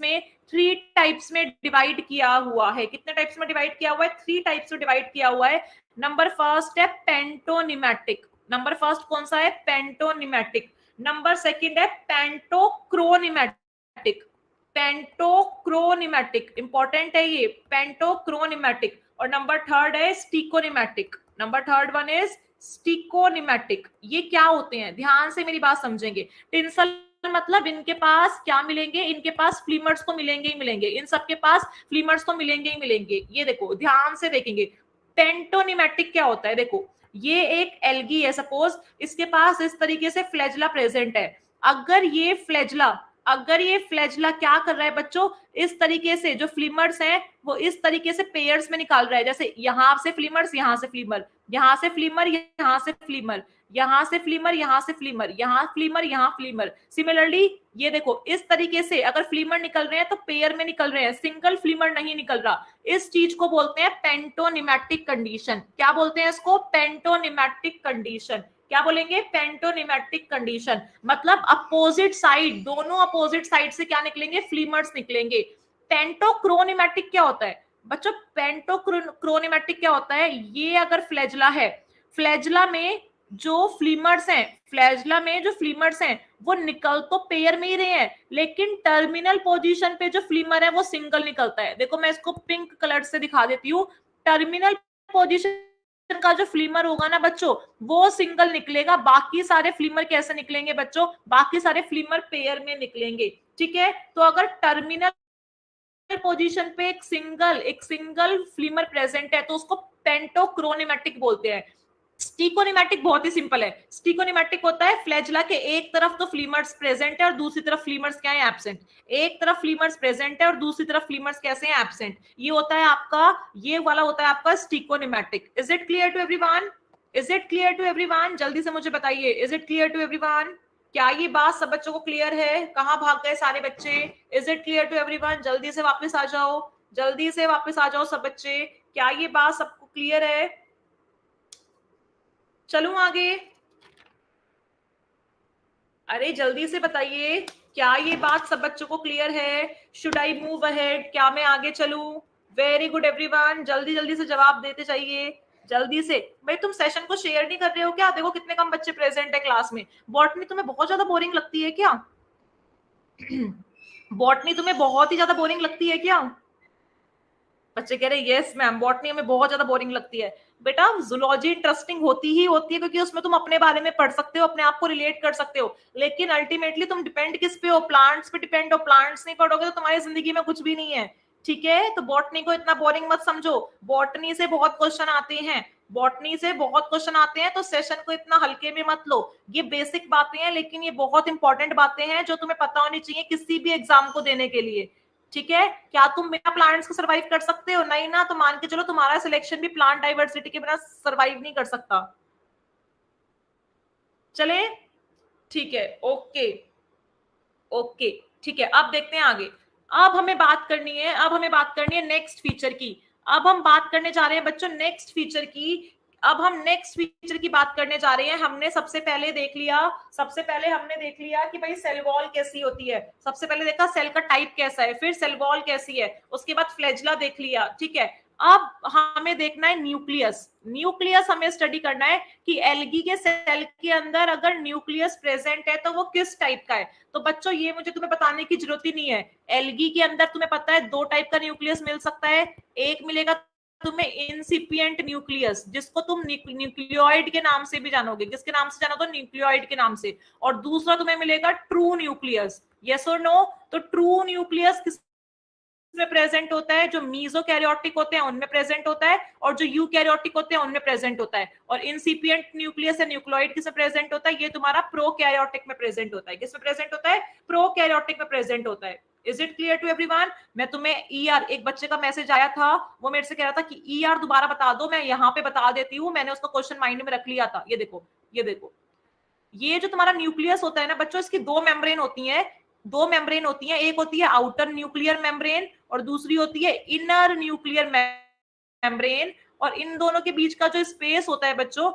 में डिवाइड किया हुआ है। कितने टाइप्स में डिवाइड किया हुआ है, 3 टाइप्स में डिवाइड किया हुआ है। नंबर फर्स्ट है पेंटोनिमेटिक, नंबर फर्स्ट कौन सा है, पेंटोनिमेटिक। नंबर सेकंड है पेंटोक्रोनिमेटिक, पेंटोक्रोनिमेटिक इंपॉर्टेंट है ये, पेंटोक्रोनिमेटिक। और नंबर थर्ड है स्टिकोनिमेटिक, नंबर थर्ड वन इज स्टिकोनिमेटिक। ये क्या होते हैं, ध्यान से मेरी बात समझेंगे। टिंसल मतलब इनके पास क्या मिलेंगे, इनके पास फ्लीमर्स तो मिलेंगे ही मिलेंगे, इन सबके पास फ्लीमर्स तो मिलेंगे ही मिलेंगे। ये देखो ध्यान से देखेंगे, पेंटोनिमेटिक क्या होता है, देखो ये एक एल्गी है सपोज, इसके पास इस तरीके से फ्लैजला प्रेजेंट है। अगर ये फ्लैजला क्या कर रहा है बच्चों, इस तरीके से जो फ्लीमर्स हैं वो इस तरीके से पेयर्स में निकाल रहा है, जैसे यहां से फ्लीमर्स, यहां से फ्लीमर, यहां से फ्लीमर, यहां से फ्लीमर, यहां से फ्लीमर, यहां से फ्लीमर, यहां फ्लीमर, यहां फ्लीमर। सिमिलरली ये देखो इस तरीके से अगर फ्लीमर निकल रहे हैं तो पेयर में निकल रहे हैं, सिंगल फ्लीमर नहीं निकल रहा। इस चीज को बोलते हैं पेंटोनिमेटिक कंडीशन। क्या बोलते हैं इसको, पेंटोनिमेटिक कंडीशन। क्या बोलेंगे, पेंटोनिमेटिक कंडीशन। मतलब अपोजिट साइड, दोनों अपोजिट साइड से क्या निकलेंगे, फ्लीमर्स निकलेंगे। पेंटोक्रोनिमेटिक क्या होता है बच्चों, पेंटोक्रोनिमेटिक क्या होता है, ये अगर फ्लैजला है, फ्लैजला में जो फ्लीमर्स हैं, फ्लैजला में जो फ्लीमर्स हैं वो निकल तो पेयर में ही रहे हैं, लेकिन टर्मिनल पोजीशन पे जो फ्लीमर है वो सिंगल निकलता है। देखो मैं इसको पिंक कलर से दिखा देती हूँ, टर्मिनल पोजीशन का जो फ्लीमर होगा ना बच्चों वो सिंगल निकलेगा, बाकी सारे फ्लीमर कैसे निकलेंगे बच्चों, बाकी सारे फ्लीमर पेयर में निकलेंगे। ठीक है, तो अगर टर्मिनल पोजीशन पे एक सिंगल फ्लीमर प्रेजेंट है तो उसको पेंटोक्रोनिमेटिक बोलते हैं। स्टिकोनिमेटिक बहुत ही सिंपल है, स्टिकोनिमेटिक होता है फ्लैजला के एक तरफ तो फ्लीमर्स प्रेजेंट है और दूसरी तरफ फ्लीमर्स क्या है, एब्सेंट। एक तरफ फ्लीमर्स प्रेजेंट है और दूसरी तरफ फ्लीमर्स कैसे हैं, एब्सेंट। ये होता है आपका, ये वाला होता है आपका stichonematic. Is it clear to everyone, is it clear to everyone, जल्दी से मुझे बताइए, is it clear to everyone. क्या ये बात सब बच्चों को क्लियर है, कहाँ भाग गए सारे बच्चे, is it clear to everyone, जल्दी से वापस आ जाओ, जल्दी से वापस आ जाओ सब बच्चे। क्या ये बात सबको क्लियर है, चलूं आगे, अरे जल्दी से बताइए, क्या ये बात सब बच्चों को क्लियर है, शुड आई मूव अहेड, क्या मैं आगे चलूं। वेरी गुड एवरीवन, जल्दी जल्दी से जवाब देते चाहिए, जल्दी से। भाई तुम सेशन को शेयर नहीं कर रहे हो क्या, देखो कितने कम बच्चे प्रेजेंट है क्लास में। बॉटनी तुम्हें बहुत ज्यादा बोरिंग लगती है क्या बॉटनी तुम्हें बहुत ही ज्यादा बोरिंग लगती है क्या, बच्चे कह रहे हैं यस मैम बॉटनी हमें बहुत ज्यादा बोरिंग लगती है। बेटा जूलॉजी इंटरेस्टिंग होती ही होती है क्योंकि उसमें तुम अपने बारे में पढ़ सकते हो, अपने आप को रिलेट कर सकते हो, लेकिन अल्टीमेटली तुम डिपेंड किस पे हो, प्लांट्स पे डिपेंड हो। प्लांट्स नहीं पढ़ोगे तो तुम्हारी जिंदगी में कुछ भी नहीं है। ठीक है, तो बॉटनी को इतना बोरिंग मत समझो, बॉटनी से बहुत क्वेश्चन आते हैं, बॉटनी से बहुत क्वेश्चन आते हैं, तो सेशन को इतना हल्के में मत लो। ये बेसिक बातें हैं लेकिन ये बहुत इंपॉर्टेंट बातें हैं जो तुम्हें पता होनी चाहिए किसी भी एग्जाम को देने के लिए। ठीक है, क्या तुम बिना प्लांट्स को सरवाइव कर सकते हो, नहीं ना, तो मान के चलो तुम्हारा सिलेक्शन भी प्लांट डाइवर्सिटी के बिना सरवाइव नहीं कर सकता। चले ठीक है, ओके ओके, ठीक है। अब देखते हैं आगे। अब हमें बात करनी है नेक्स्ट फीचर की। अब हम बात करने जा रहे हैं बच्चों नेक्स्ट फीचर की। अब हम नेक्स्ट फीचर की बात करने जा रहे हैं। हमने सबसे पहले हमने देख लिया कि भाई सेल वॉल कैसी होती है। सबसे पहले देखा सेल का टाइप कैसा है, फिर सेल वॉल कैसी है, उसके बाद फ्लैजिला देख लिया, ठीक है। अब हमें देखना है न्यूक्लियस। न्यूक्लियस हमें स्टडी करना है कि एल्गी के सेल के अंदर अगर न्यूक्लियस प्रेजेंट है तो वो किस टाइप का है। तो बच्चों ये मुझे तुम्हें बताने की जरूरत ही नहीं है। एल्गी के अंदर तुम्हें पता है दो टाइप का न्यूक्लियस मिल सकता है। एक मिलेगा तुम्हें इंसिपिएंट न्यूक्लियस, जिसको तुम न्यूक्लियोइड के नाम से भी जानोगे। किसके नाम से जानो? तो न्यूक्लियोइड के नाम से। और दूसरा तुम्हें मिलेगा ट्रू न्यूक्लियस। यस और नो? तो ट्रू न्यूक्लियस किस में प्रेजेंट होता है? जो मीजोकैरियोटिक होते हैं उनमें प्रेजेंट होता है, और जो यूकैरियोटिक होते हैं उनमें प्रेजेंट होता है। और इंसिपिएंट न्यूक्लियस या न्यूक्लियोइड किसमें प्रेजेंट होता है? ये तुम्हारा प्रोकैरियोटिक में प्रेजेंट होता है। किसमें प्रेजेंट होता है? प्रोकैरियोटिक में प्रेजेंट होता है। Is it clear to everyone? मैं तुम्हें ईआर, एक बच्चे का मैसेज आया था, वो मेरे से कह रहा था कि ईआर दोबारा बता दो। मैं यहाँ पे बता देती हूँ, मैंने उसका क्वेश्चन माइंड में रख लिया था। ये देखो, ये देखो, ये जो तुम्हारा न्यूक्लियस होता है ना बच्चों, इसकी दो मेम्ब्रेन होती हैं। एक होती है आउटर न्यूक्लियर मेम्ब्रेन और दूसरी होती है इनर न्यूक्लियर मेम्ब्रेन। और इन दोनों के बीच का जो स्पेस होता है बच्चों,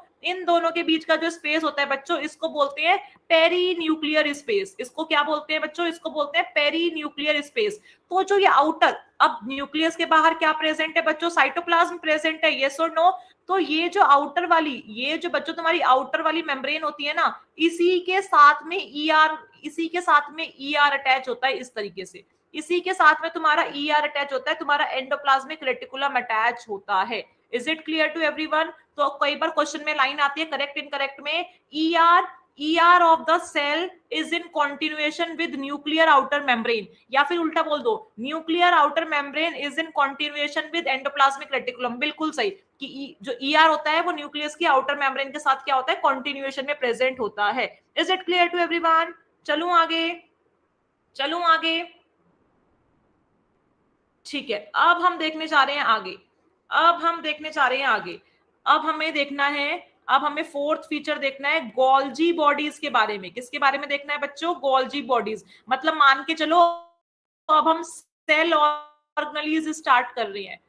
इसको बोलते हैं पेरी न्यूक्लियर स्पेस। इसको क्या बोलते हैं बच्चों? इसको बोलते हैं पेरी न्यूक्लियर स्पेस। तो जो ये आउटर, अब न्यूक्लियस के बाहर क्या प्रेजेंट है बच्चों? साइटोप्लाज्म प्रेजेंट है। यस और नो? तो ये जो आउटर वाली, ये जो बच्चों तुम्हारी आउटर वाली मेम्ब्रेन होती है ना, इसी के साथ में ईआर अटैच होता है। इस तरीके से इसी के साथ में तुम्हारा ईआर अटैच होता है, तुम्हारा एंडोप्लाज्मिक रेटिकुलम अटैच होता है। Is it clear to everyone? तो कई बार क्वेश्चन में लाइन आती है करेक्ट इनकरेक्ट में, ER of the cell is in continuation with nuclear outer membrane, या फिर उल्टा बोल दो, nuclear outer membrane is in continuation with endoplasmic reticulum। बिल्कुल सही, कि जो ER होता है वो न्यूक्लियस की आउटर मेम्ब्रेन के साथ क्या होता है? कॉन्टिन्यूएशन में प्रेजेंट होता है। Is it clear to everyone? चलूं आगे, ठीक है। अब हम देखने जा रहे हैं आगे। अब हमें फोर्थ फीचर देखना है गोल्जी बॉडीज के बारे में। किसके बारे में देखना है बच्चों? Golgi bodies. मतलब मान के चलो अब हम सेल ऑर्गेनेलिज स्टार्ट कर रहे हैं।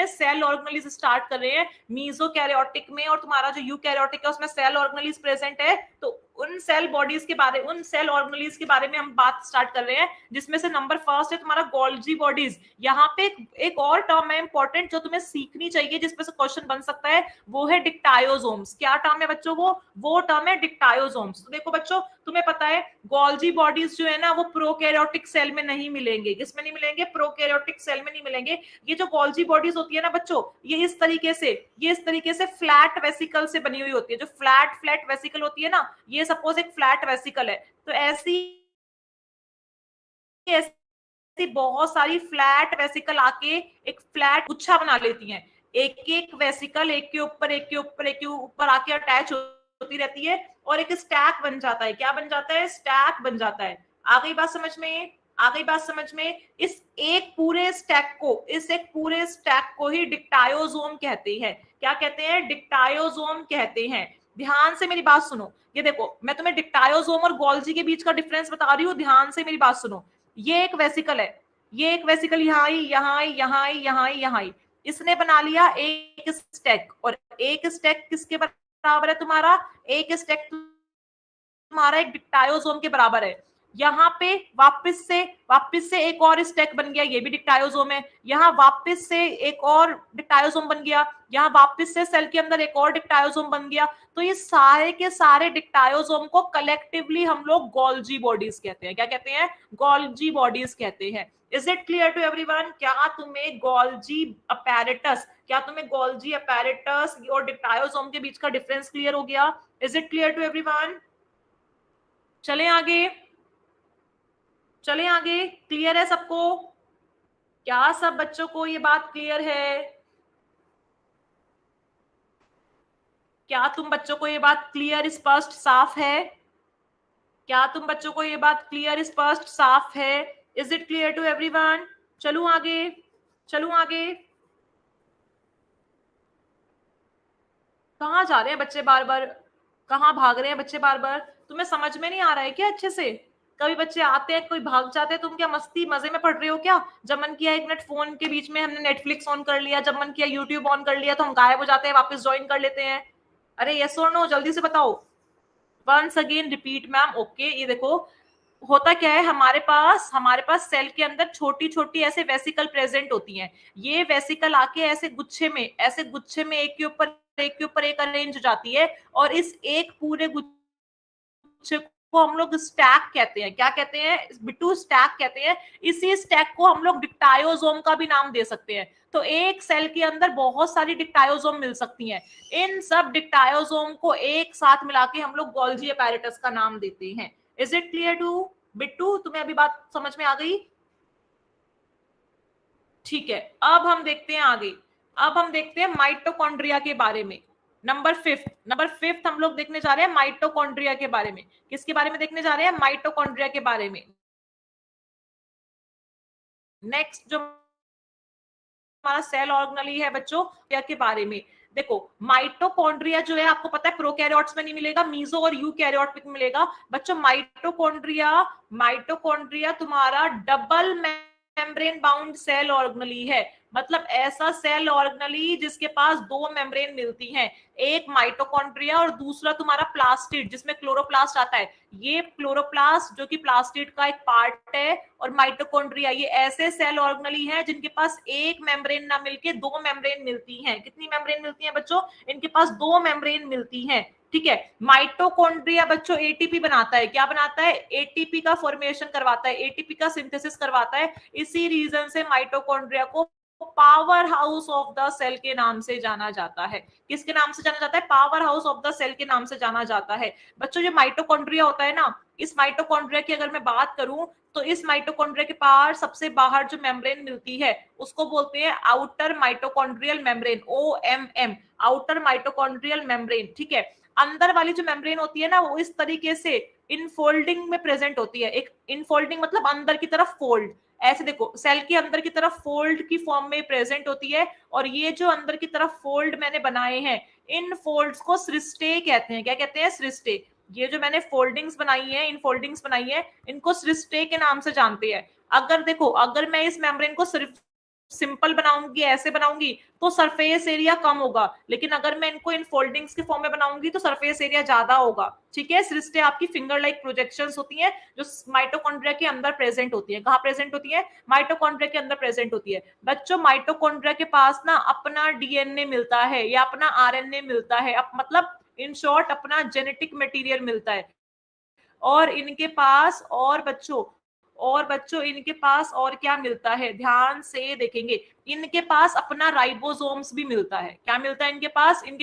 सेल ऑर्गेनेलिज स्टार्ट कर रहे हैं मीजोकैरियोटिक में, और तुम्हारा जो यूकैरियोटिक है उसमें सेल ऑर्गेनेलिज प्रेजेंट है। तो उन सेल ऑर्गेनेलिज के बारे में हम बात स्टार्ट कर रहे हैं, जिसमें से नंबर फर्स्ट है तुम्हारा गोल्जी बॉडीज। यहाँ पे एक और टर्म है इंपॉर्टेंट जो तुम्हें सीखनी चाहिए, जिसमें से क्वेश्चन बन सकता है, वो है डिक्टायोसोम्स। क्या टर्म है बच्चों? वो टर्म है डिक्टायोसोम्स। तो देखो बच्चों, तुम्हें पता है गोल्जी बॉडीज जो है ना वो प्रोकैरियोटिक सेल में नहीं मिलेंगे। किसमें नहीं मिलेंगे? प्रोकैरियोटिक सेल में नहीं मिलेंगे। ये जो गोल्जी बॉडीज होती है ना बच्चों, ये इस तरीके से फ्लैट वेसिकल से बनी हुई होती है। जो फ्लैट वेसिकल होती है ना, ये सपोज एक फ्लैट वेसिकल है, तो ऐसी बहुत सारी फ्लैट वेसिकल आके एक फ्लैट गुच्छा बना लेती हैं। एक वेसिकल एक के ऊपर आके अटैच होती रहती है, और एक स्टैक बन जाता है। क्या बन जाता है? स्टैक बन जाता है। आ गई बात समझ में? इस एक पूरे स्टैक को ही डिक्टायोसोम कहते हैं। क्या कहते हैं? डिक्टायोसोम कहते हैं। ध्यान से मेरी बात सुनो। ये देखो, मैं तुम्हें डिक्टायोसोम और गोल्जी के बीच का डिफरेंस बता रही हूँ, ध्यान से मेरी बात सुनो। ये एक वेसिकल है, यहाँ आई। इसने बना लिया एक स्टैक, और एक स्टैक किसके बराबर है तुम्हारा? एक स्टैक तुम्हारा एक डिक्टायोसोम के बराबर है। यहाँ पे वापस से एक और स्टैक बन गया, ये भी डिक्टायोसोम है। यहाँ वापस से एक और डिक्टायोसोम बन गया, यहाँ वापस से सेल के अंदर एक और डिक्टायोसोम बन गया। तो ये सारे के सारे डिक्टायोसोम को कलेक्टिवली हम लोग गोल्जी बॉडीज कहते हैं। क्या कहते हैं? गोल्जी बॉडीज कहते हैं। Is it clear to everyone? क्या तुम्हें गोल्जी अपैरेटस और डिक्टायोसोम के बीच का डिफरेंस क्लियर हो गया? Is it clear to everyone? चलें आगे, क्लियर है सबको? क्या सब बच्चों को ये बात क्लियर है? क्या तुम बच्चों को ये बात क्लियर, स्पष्ट, साफ है? Is it clear to everyone? चलूं आगे, कहाँ जा रहे हैं बच्चे बार बार? कहाँ भाग रहे हैं बच्चे बार बार? तुम्हें समझ में नहीं आ रहा है क्या अच्छे से? कभी बच्चे आते हैं, कोई भाग जाते हैं, तुम क्या मस्ती मजे में पढ़ रहे हो क्या? जब मन किया 1 मिनट फोन के बीच में हमने नेटफ्लिक्स ऑन कर लिया, जब मन किया यूट्यूब ऑन कर लिया, तो हम गायब हो जाते हैं, वापस ज्वाइन कर लेते हैं। अरे यस और नो, जल्दी से बताओ। Once again repeat ma'am. Okay, ये देखो होता क्या है, हमारे पास सेल के अंदर छोटी छोटी ऐसे वेसिकल प्रेजेंट होती हैं। ये वेसिकल आके ऐसे गुच्छे में एक के ऊपर एक अरेंज हो जाती है, और इस एक पूरे गुच्छे को हम लोग स्टैक कहते हैं। क्या कहते हैं बिट्टू? स्टैक कहते हैं। इसी स्टैक को हम लोग डिक्टायोसोम का भी नाम दे सकते हैं। तो एक सेल के अंदर बहुत सारी डिक्टायोसोम मिल सकती हैं। इन सब डिक्टायोसोम को एक साथ मिला के हम लोग गोल्जी अपैरेटस का नाम देते हैं। Is it clear to Bittu? तुम्हें अभी बात समझ में आ गई? ठीक है, अब हम देखते हैं आगे। अब हम देखते हैं माइटोकॉन्ड्रिया के बारे में। नंबर फिफ्थ हम लोग देखने जा रहे हैं माइटोकॉन्ड्रिया के बारे में। किसके बारे में देखने जा रहे हैं? माइटोकॉन्ड्रिया के बारे में। नेक्स्ट जो हमारा सेल ऑर्गेनली है बच्चों, के बारे में देखो। माइटोकॉन्ड्रिया जो है आपको पता है प्रोकैरियोट्स में नहीं मिलेगा, मीजो और यूकैरियोट में मिलेगा। बच्चों माइटोकॉन्ड्रिया तुम्हारा double membrane bound cell organelle है। मतलब ऐसा सेल ऑर्गेनली जिसके पास 2 मेम्ब्रेन मिलती हैं, एक माइटोकॉन्ड्रिया और दूसरा तुम्हारा प्लास्टिड जिसमें क्लोरोप्लास्ट आता है। ये क्लोरोप्लास्ट जो कि प्लास्टिड का एक पार्ट है, और माइटोकॉन्ड्रिया, ये ऐसे सेल ऑर्गेनली हैं जिनके पास एक मेम्ब्रेन ना मिलके 2 मेम्ब्रेन मिलती हैं। कितनी मेम्ब्रेन मिलती हैं बच्चों? इनके पास 2 मेम्ब्रेन मिलती हैं। ठीक है, माइटोकॉन्ड्रिया बच्चों एटीपी बनाता है। क्या बनाता है? एटीपी का फॉर्मेशन करवाता है, एटीपी का सिंथेसिस करवाता है। इसी रीजन से माइटोकॉन्ड्रिया को power house of the cell के नाम से जाना जाता है। किसके नाम से जाना जाता है? Power house of the cell के नाम से जाना जाता है। बच्चों जो माइटोकॉन्ड्रिया होता है ना, इस माइटोकॉन्ड्रिया की अगर मैं बात करूं तो इस माइटोकॉन्ड्रिया के पार सबसे बाहर जो मेम्ब्रेन मिलती है उसको बोलते हैं outer mitochondrial membrane, OMM, outer mitochondrial membrane. ठीक है, अंदर वाली जो मेम्ब्रेन होती है ना, वो इस तरीके से इनफोल्डिंग में प्रेजेंट होती है। एक इनफोल्डिंग मतलब अंदर की तरफ फोल्ड, ऐसे देखो सेल के अंदर की तरफ फोल्ड की फॉर्म में प्रेजेंट होती है। और ये जो अंदर की तरफ फोल्ड मैंने बनाए हैं, इन फोल्ड्स को सृष्टे कहते हैं। क्या कहते हैं? सृष्टे। ये जो मैंने फोल्डिंग्स बनाई है, इन फोल्डिंग्स बनाई है, इनको सृष्टे के नाम से जानते हैं। अगर देखो, अगर मैं इस मेम्ब्रेन को सिर्फ सिंपल बनाऊंगी, ऐसे बनाऊंगी, तो सरफेस एरिया कम होगा, लेकिन अगर मैं इनको इन फोल्डिंग्स के फॉर्म में बनाऊंगी तो सरफेस एरिया ज्यादा होगा। ठीक है, सृष्टे आपकी फिंगर लाइक प्रोजेक्शंस होती हैं जो माइटोकॉन्ड्रिया के अंदर प्रेजेंट होती है। कहाँ प्रेजेंट होती है? माइटोकॉन्ड्रिया के अंदर प्रेजेंट होती है। बच्चों माइटोकॉन्ड्रिया के पास ना अपना डीएनए मिलता है या अपना आरएनए मिलता है, मतलब इन शॉर्ट अपना जेनेटिक मटेरियल मिलता है। और इनके पास इनके पास और क्या मिलता है? ध्यान से देखेंगे, इनके पास अपना राइबोसोम्स भी मिलता है। क्या मिलता है इनके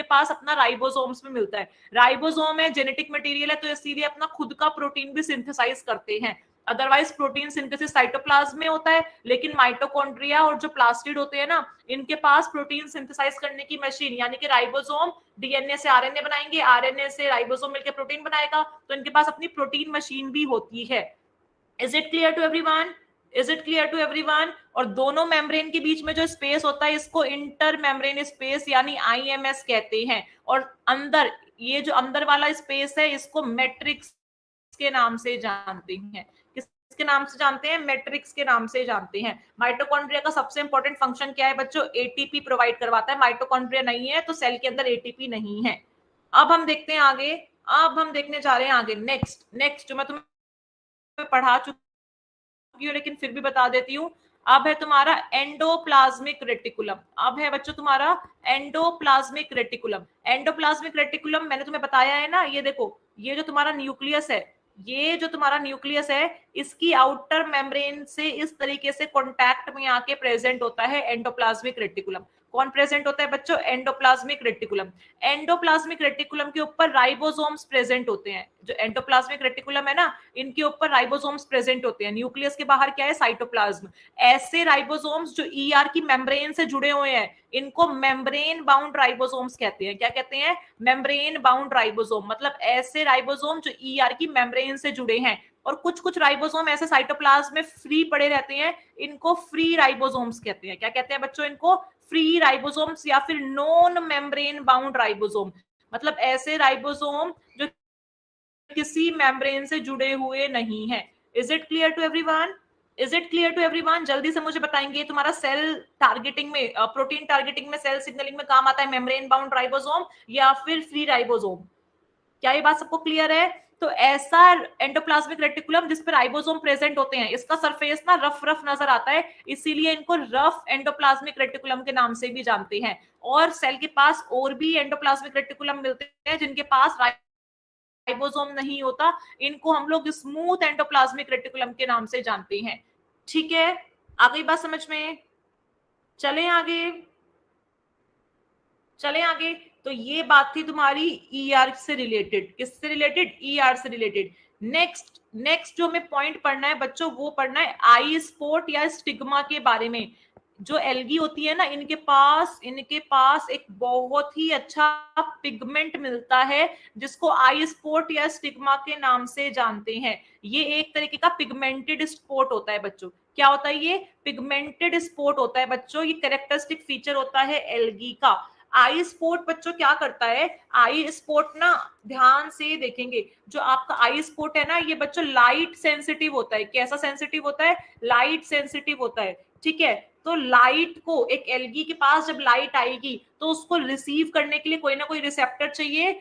पास अपना राइबोसोम्स भी मिलता है। राइबोसोम है, जेनेटिक मटेरियल है, तो इसीलिए अपना खुद का प्रोटीन भी सिंथेसाइज करते हैं। अदरवाइज प्रोटीन सिंथेसिस साइटोप्लाज्म में होता है, लेकिन माइटोकॉन्ड्रिया और जो प्लास्टिड होते हैं ना, इनके पास प्रोटीन सिंथेसाइज करने की मशीन यानी कि राइबोसोम, डीएनए से आरएनए बनाएंगे, आरएनए से राइबोसोम मिलकर प्रोटीन बनाएगा, तो इनके पास अपनी प्रोटीन मशीन भी होती है। Is it clear to everyone? Is it clear to everyone? और दोनों मेम्ब्रेन के बीच में जो स्पेस होता है इसको इंटर मेम्ब्रेन स्पेस यानी IMS कहते हैं। और अंदर, ये जो अंदर वाला स्पेस है इसको मैट्रिक्स के नाम से जानते हैं। किसके नाम से जानते हैं? मैट्रिक्स के नाम से जानते हैं। माइटोकॉन्ड्रिया का सबसे इंपॉर्टेंट फंक्शन क्या है बच्चों? एटीपी प्रोवाइड करवाता है। माइटोकॉन्ड्रिया नहीं है तो सेल के अंदर एटीपी नहीं है। अब हम देखते हैं आगे, अब हम देखने जा रहे हैं आगे नेक्स्ट जो मैं तुम्हें पढ़ा चुकी हूँ लेकिन फिर भी बता देती हूँ। अब है तुम्हारा एंडोप्लाज्मिक रेटिकुलम। अब है बच्चों तुम्हारा एंडोप्लाज्मिक रेटिकुलम। एंडोप्लाज्मिक रेटिकुलम मैंने तुम्हें बताया है ना, ये देखो, ये जो तुम्हारा न्यूक्लियस है, ये जो तुम्हारा न्यूक्लियस है, इसकी आउटर मेम्ब्रेन से इस तरीके से कॉन्टैक्ट में आके प्रेजेंट होता है एंडोप्लाज्मिक रेटिकुलम। कौन प्रेजेंट होता है बच्चों? Endoplasmic reticulum. एंडोप्लाज्मिक रेटिकुलम के ऊपर राइबोसोम्स प्रेजेंट होते हैं। जो एंडोप्लाज्मिक रेटिकुलम है ना, इनके ऊपर राइबोसोम्स प्रेजेंट होते हैं। न्यूक्लियस के बाहर क्या है? साइटोप्लाज्म। ऐसे राइबोसोम्स जो ER की मेम्ब्रेन से जुड़े हुए हैं, इनको मेम्ब्रेन बाउंड राइबोसोम्स कहते हैं। क्या कहते हैं? Membrane bound ribosome. मतलब ऐसे राइबोसोम जो ER की मेम्ब्रेन से जुड़े हैं। और कुछ राइबोसोम ऐसे साइटोप्लाज्म में फ्री पड़े रहते हैं, इनको फ्री राइबोसोम्स कहते हैं। क्या कहते हैं बच्चों? इनको फ्री राइबोसोम्स या फिर नॉन मेम्ब्रेन बाउंड राइबोसोम। मतलब ऐसे राइबोसोम जो किसी मेम्ब्रेन से जुड़े हुए नहीं है। Is it clear to everyone? Is it clear to everyone? जल्दी से मुझे बताएंगे, तुम्हारा सेल टारगेटिंग में, प्रोटीन टारगेटिंग में, सेल सिग्नलिंग में काम आता है मेम्ब्रेन बाउंड राइबोसोम या फिर फ्री राइबोसोम? क्या ये बात सबको क्लियर है? तो ऐसा एंडोप्लाज्मिक रेटिकुलम जिस पर राइबोसोम प्रेजेंट होते हैं, इसका सरफेस ना रफ रफ नजर आता है, इसीलिए इनको रफ एंडोप्लाज्मिक रेटिकुलम के नाम से भी जानते हैं। और सेल के पास और भी एंडोप्लाज्मिक रेटिकुलम मिलते हैं जिनके पास राइबोसोम नहीं होता, इनको हम लोग स्मूथ एंडोप्लाज्मिक रेटिकुलम के नाम से जानते हैं। ठीक है, आ गई बात समझ में? चलें आगे, चलें आगे। तो ये बात थी तुम्हारी ईआर से रिलेटेड। किससे रिलेटेड? ईआर से रिलेटेड। नेक्स्ट जो हमें पॉइंट पढ़ना है बच्चों, वो पढ़ना है आई स्पॉट या स्टिग्मा के बारे में। जो एल्गी होती है ना, इनके पास एक बहुत ही अच्छा पिगमेंट मिलता है जिसको आई स्पॉट या स्टिग्मा के नाम से जानते हैं। ये एक तरीके का पिगमेंटेड स्पॉट होता है बच्चों। क्या होता है ये? पिगमेंटेड स्पॉट होता है बच्चों। ये कैरेक्टरिस्टिक फीचर होता है एल्गी का। आई स्पॉट बच्चों क्या करता है? आई स्पॉट ना, ध्यान से देखेंगे, जो आपका आई स्पॉट है ना, ये बच्चों लाइट सेंसिटिव होता है। कैसा सेंसिटिव होता है? लाइट सेंसिटिव होता है। ठीक है, तो लाइट को, एक एल्गी के पास जब लाइट आएगी तो उसको रिसीव करने के लिए कोई ना कोई रिसेप्टर चाहिए।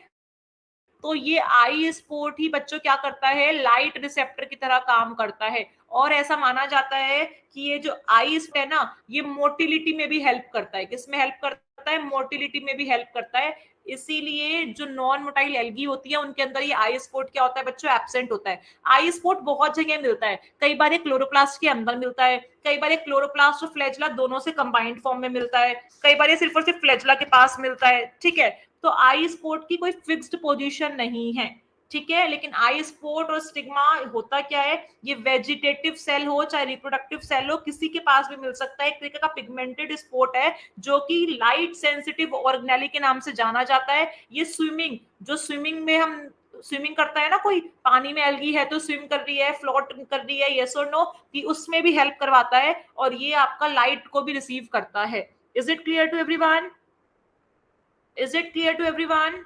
तो ये आई स्पॉट ही बच्चों क्या करता है? लाइट रिसेप्टर की तरह काम करता है। और ऐसा माना जाता है कि ये जो आई स्पॉट है ना, ये मोटिलिटी में भी हेल्प करता है। किसमें हेल्प करता है? मोटिलिटी में भी हेल्प करता है। इसीलिए जो नॉन मोटाइल एल्गी होती है उनके अंदर ये आई स्पॉट क्या होता है बच्चों? एब्सेंट होता है। आई स्पॉट बहुत जगह मिलता है। कई बार ये क्लोरोप्लास्ट के अंदर मिलता है, कई बार ये क्लोरोप्लास्ट और फ्लैजेला दोनों से कंबाइंड फॉर्म में मिलता है, कई बार ये सिर्फ और सिर्फ फ्लैजेला के पास मिलता है। ठीक है, तो आई स्पॉट की कोई फिक्स्ड पोजीशन नहीं है। ठीक है, लेकिन आई स्पॉट और स्टिग्मा होता क्या है? ये वेजिटेटिव सेल हो चाहे रिप्रोडक्टिव सेल हो, किसी के पास भी मिल सकता है। एक तरीके का पिगमेंटेड स्पॉट है जो कि लाइट सेंसिटिव ऑर्गेनेली के नाम से जाना जाता है। ये स्विमिंग में हम स्विमिंग करता है ना, कोई पानी में एल्गी है तो स्विम कर रही है, फ्लोट कर रही है, यस और नो, कि उसमें भी हेल्प करवाता है। और ये आपका लाइट को भी रिसीव करता है। Is it clear to everyone? Is it clear to everyone?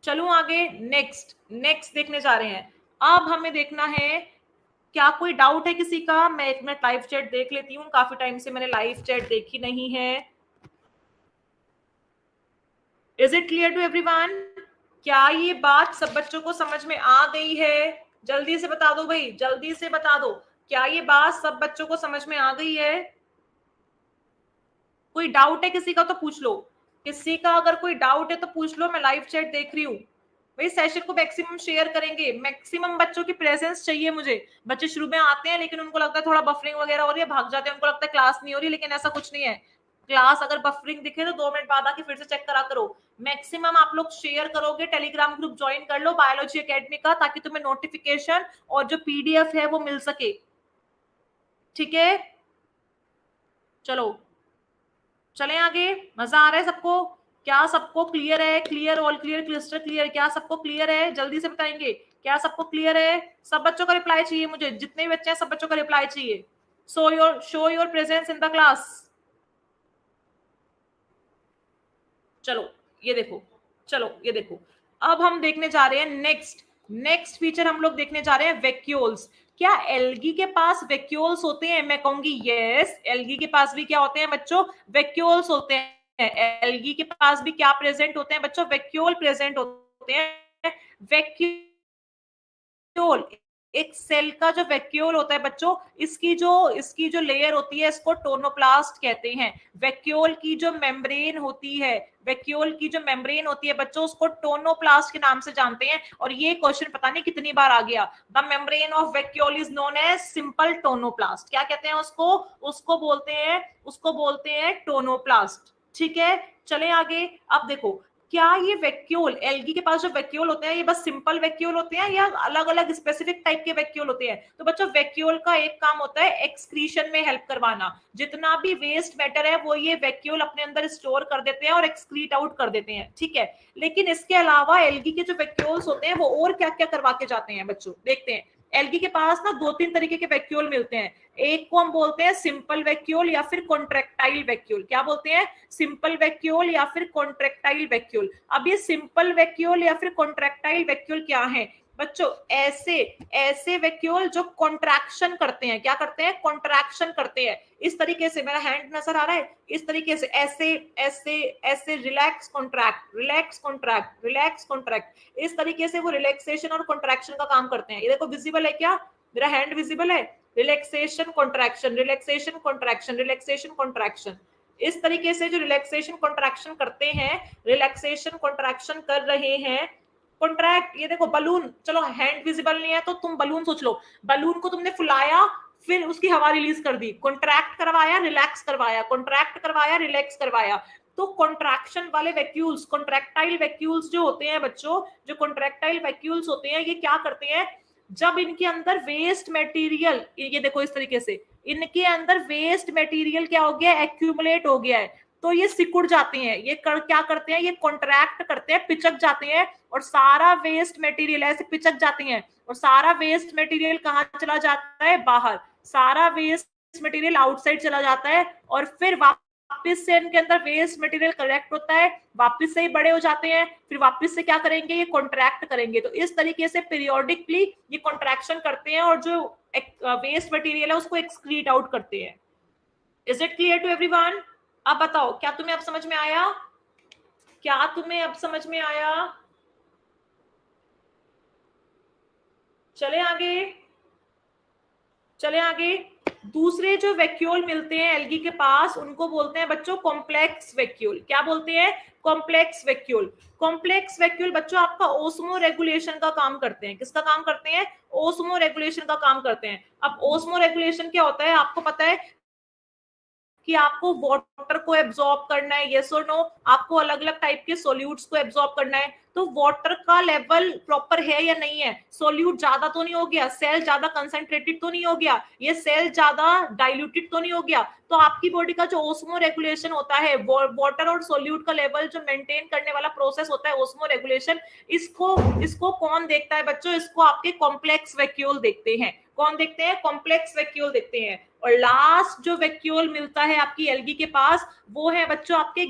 चलो आगे, नेक्स्ट देखने जा रहे हैं। अब हमें देखना है, क्या कोई डाउट है किसी का? मैं एक मिनट लाइव चैट देख लेती हूँ, काफी टाइम से मैंने लाइव चैट देखी नहीं है। Is it clear to everyone? क्या ये बात सब बच्चों को समझ में आ गई है? जल्दी से बता दो भाई, जल्दी से बता दो, क्या ये बात सब बच्चों को समझ में आ गई है? कोई डाउट है किसी का तो पूछ लो। किसी का अगर कोई डाउट है तो पूछ लो, मैं लाइव चैट देख रही हूँ। भाई सेशन को मैक्सिमम शेयर करेंगे, मैक्सिमम बच्चों की प्रेजेंस चाहिए मुझे। बच्चे शुरू में आते हैं लेकिन उनको लगता है थोड़ा बफरिंग वगैरह हो रही है, भाग जाते हैं, उनको लगता है क्लास नहीं हो रही, लेकिन ऐसा कुछ नहीं है। क्लास अगर बफरिंग दिखे तो 2 मिनट बाद आके फिर से चेक करा करो। मैक्सिमम आप लोग शेयर करोगे, टेलीग्राम ग्रुप ज्वाइन कर लो बायोलॉजी एकेडमी का, ताकि तुम्हें नोटिफिकेशन और जो पीडीएफ है वो मिल सके। ठीक है, चलो चलें आगे। मजा आ रहा है सबको? क्या सबको क्लियर है? Clear, all clear, clyster clear? क्या सबको क्लियर है? जल्दी से बताएंगे, क्या सबको क्लियर है? सब बच्चों का रिप्लाई चाहिए मुझे, जितने भी बच्चे हैं सब बच्चों का रिप्लाई चाहिए। Show your presence in the class. चलो ये देखो, चलो ये देखो, अब हम देखने जा रहे हैं नेक्स्ट फीचर हम लोग देखने जा रहे हैं वैक्यूल्स। क्या एल्गी के पास वैक्यूल्स होते हैं? मैं कहूंगी यस, एल्गी के पास भी क्या होते हैं बच्चों? वैक्यूल्स होते हैं। एल्गी के पास भी क्या प्रेजेंट होते हैं बच्चों? वैक्यूल प्रेजेंट होते हैं। वैक्यूल, एक सेल का जो वैक्यूल होता है बच्चों, इसकी जो लेयर होती है इसको टोनोप्लास्ट कहते हैं। वैक्यूल की जो मेम्ब्रेन होती है, बच्चों उसको टोनोप्लास्ट के नाम से जानते हैं। और ये क्वेश्चन पता नहीं कितनी बार आ गया। The membrane of vacuole is known as simple tonoplast. क्या कहते हैं उसको? उसको बोलते हैं टोनोप्लास्ट। ठीक है, चले आगे। अब देखो, क्या ये वैक्यूल, एल्गी के पास जो वैक्यूल होते हैं, ये बस सिंपल वैक्यूल होते हैं या अलग अलग स्पेसिफिक टाइप के वैक्यूल होते हैं? तो बच्चों वैक्यूल का एक काम होता है एक्सक्रीशन में हेल्प करवाना। जितना भी वेस्ट मैटर है वो ये वैक्यूल अपने अंदर स्टोर कर देते हैं और एक्सक्रीट आउट कर देते हैं। ठीक है, लेकिन इसके अलावा एल्गी के जो वैक्यूल्स होते हैं वो और क्या क्या करवा के जाते हैं बच्चों, देखते हैं। एल्गी के पास ना 2-3 तरीके के वैक्यूल मिलते हैं। एक को हम बोलते हैं सिंपल वैक्यूल या फिर कॉन्ट्रैक्टाइल वैक्यूल। क्या बोलते हैं? सिंपल वैक्यूल या फिर कॉन्ट्रैक्टाइल वैक्यूल। अब ये सिंपल वैक्यूल या फिर कॉन्ट्रैक्टाइल वैक्यूल क्या है बच्चों? ऐसे वैक्यूल जो कॉन्ट्रैक्शन करते हैं। क्या करते हैं? कॉन्ट्रैक्शन करते हैं। इस तरीके से, मेरा हैंड नजर आ रहा है? इस तरीके से ऐसे ऐसे ऐसे, relax contract, relax contract, relax contract, इस तरीके से वो रिलैक्सेशन और कॉन्ट्रैक्शन का काम करते हैं। ये देखो विजिबल है क्या? मेरा हैंड विजिबल है? Relaxation contraction, relaxation contraction, relaxation contraction. इस तरीके से जो रिलैक्सेशन कॉन्ट्रैक्शन करते हैं, रिलैक्सेशन कॉन्ट्रैक्शन कर रहे हैं, कॉन्ट्रैक्ट। ये देखो बलून, चलो हैंड विजिबल नहीं है तो तुम बलून सोच लो। बलून को तुमने फुलाया, फिर उसकी हवा रिलीज कर दी, कॉन्ट्रैक्ट करवाया, रिलैक्स करवाया, कॉन्ट्रैक्ट करवाया, रिलैक्स करवाया। तो कॉन्ट्रैक्शन वाले वैक्यूल्स, कॉन्ट्रैक्टाइल वैक्यूल्स जो होते हैं बच्चों, जो कॉन्ट्रैक्टाइल वैक्यूल्स होते हैं, ये क्या करते हैं? जब इनके अंदर वेस्ट मटेरियल, ये देखो इस तरीके से, इनके अंदर वेस्ट मटेरियल क्या हो गया? एक्यूमुलेट हो गया है, तो ये सिकुड़ जाते हैं। ये क्या करते हैं? ये कॉन्ट्रैक्ट करते हैं, पिचक जाते हैं, और सारा वेस्ट मटेरियल ऐसे पिचक जाते हैं, और सारा वेस्ट मटेरियल कहाँ चला जाता है? बाहर। सारा वेस्ट मटेरियल आउटसाइड चला जाता है, और फिर वापस से इनके अंदर वेस्ट मटेरियल कलेक्ट होता है, वापस से ही बड़े हो जाते हैं, फिर वापस से क्या करेंगे? ये कॉन्ट्रैक्ट करेंगे। तो इस तरीके से पीरियोडिकली ये कॉन्ट्रैक्शन करते हैं, और जो वेस्ट मटेरियल है उसको एक्सक्रीट आउट करते हैं। Is it clear to everyone? अब बताओ, क्या तुम्हें अब समझ में आया? क्या तुम्हें अब समझ में आया? चले आगे, चले आगे। दूसरे जो वैक्यूल मिलते हैं एल्गी के पास, उनको बोलते हैं बच्चों कॉम्प्लेक्स वैक्यूल। क्या बोलते हैं? Complex vacuole. कॉम्प्लेक्स वैक्यूल बच्चों आपका ओस्मो रेगुलेशन का काम करते हैं। किसका काम करते हैं? ओस्मो रेगुलेशन का काम करते हैं। अब ओस्मो रेगुलेशन क्या होता है? आपको पता है कि आपको वाटर को एब्जॉर्ब करना है, यस और नो? आपको अलग अलग टाइप के सोल्यूट्स को एब्जॉर्ब करना है, तो वाटर का लेवल प्रॉपर है या नहीं है? सोल्यूट ज्यादा तो नहीं हो गया? सेल ज्यादा कंसंट्रेटेड तो नहीं हो गया? ये सेल ज्यादा डाइल्यूटेड तो नहीं हो गया? तो आपकी बॉडी का जो ओस्मो रेगुलेशन होता है, वाटर और सोल्यूट का लेवल जो मेंटेन करने वाला प्रोसेस होता है, ओस्मो रेगुलेशन, इसको कौन देखता है बच्चों? इसको आपके कॉम्प्लेक्स वैक्यूल देखते हैं। कौन देखते हैं? कॉम्प्लेक्स वैक्यूल देखते हैं। और लास्ट जो वैक्यूल मिलता है आपकी एल्गी के पास, वो है बच्चों आपके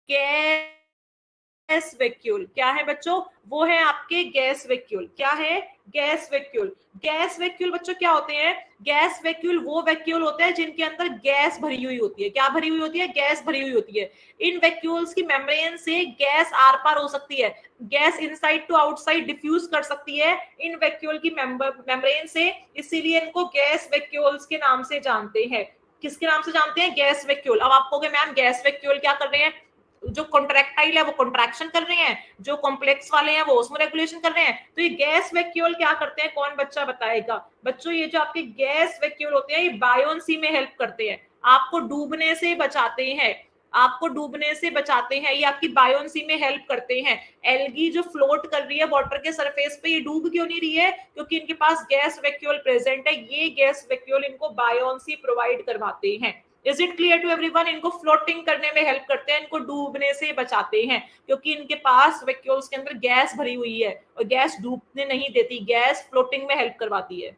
गैस वैक्यूल। क्या है बच्चों? वो है आपके गैस वैक्यूल। क्या है? Gas vacuole. गैस वैक्यूल बच्चों क्या होते हैं? गैस वैक्यूल वो वैक्यूल होते हैं जिनके अंदर गैस भरी हुई होती है। क्या भरी हुई होती है? गैस भरी हुई होती है। इन वैक्यूल्स की मेम्ब्रेन से गैस आर पार हो सकती है, gas inside to outside diffuse कर सकती है इन वैक्यूल की मेम्ब्रेन से, इसीलिए इनको गैस वैक्यूल्स के नाम से जानते हैं। किसके नाम से जानते हैं? Gas vacuole. अब आप कहोगे मैम गैस वैक्यूल क्या कर रहे हैं? जो कॉन्ट्रैक्टाइल है वो कॉन्ट्रैक्शन कर रहे हैं, जो कॉम्प्लेक्स वाले हैं वो ओस्मो रेगुलेशन कर रहे हैं। तो ये गैस वैक्यूल क्या करते हैं? कौन बच्चा बताएगा? बच्चों ये जो आपके गैस वैक्यूल होते हैं, ये बायोन्सी में हेल्प करते हैं, आपको डूबने से बचाते हैं, आपको डूबने से बचाते हैं, ये आपकी बायोन्सी में हेल्प करते हैं। एल्गी जो फ्लोट कर रही है वाटर के सरफेस पे, ये डूब क्यों नहीं रही है? क्योंकि इनके पास गैस वैक्यूल प्रेजेंट है। ये गैस वैक्यूल इनको बायोन्सी प्रोवाइड करवाते हैं। Is it clear to everyone? इनको फ्लोटिंग करने में हेल्प करते हैं, इनको डूबने से बचाते हैं, क्योंकि इनके पास वैक्यूल्स के अंदर गैस भरी हुई है, और गैस डूबने नहीं देती, गैस फ्लोटिंग में हेल्प करवाती है।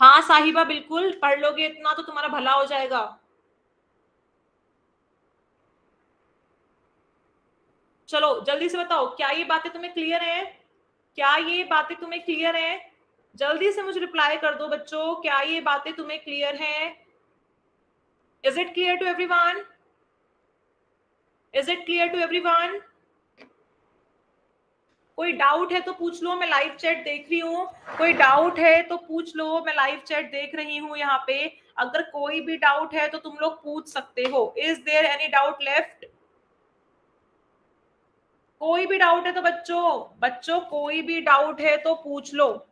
हाँ साहिबा, बिल्कुल पढ़ लोगे इतना तो तुम्हारा भला हो जाएगा। चलो जल्दी से बताओ, क्या ये बातें तुम्हें क्लियर है? क्या ये बातें तुम्हें क्लियर है? जल्दी से मुझे रिप्लाई कर दो बच्चों, क्या ये बातें तुम्हें क्लियर हैं? Is it clear to everyone? Is it clear to everyone? कोई डाउट है तो पूछ लो, मैं लाइव चैट देख रही हूँ। कोई डाउट है तो पूछ लो, मैं लाइव चैट देख रही हूँ यहाँ पे। अगर कोई भी डाउट है तो तुम लोग पूछ सकते हो। Is there any doubt left? कोई भी डाउट है तो बच्चों कोई भी डाउट है तो पूछ लो।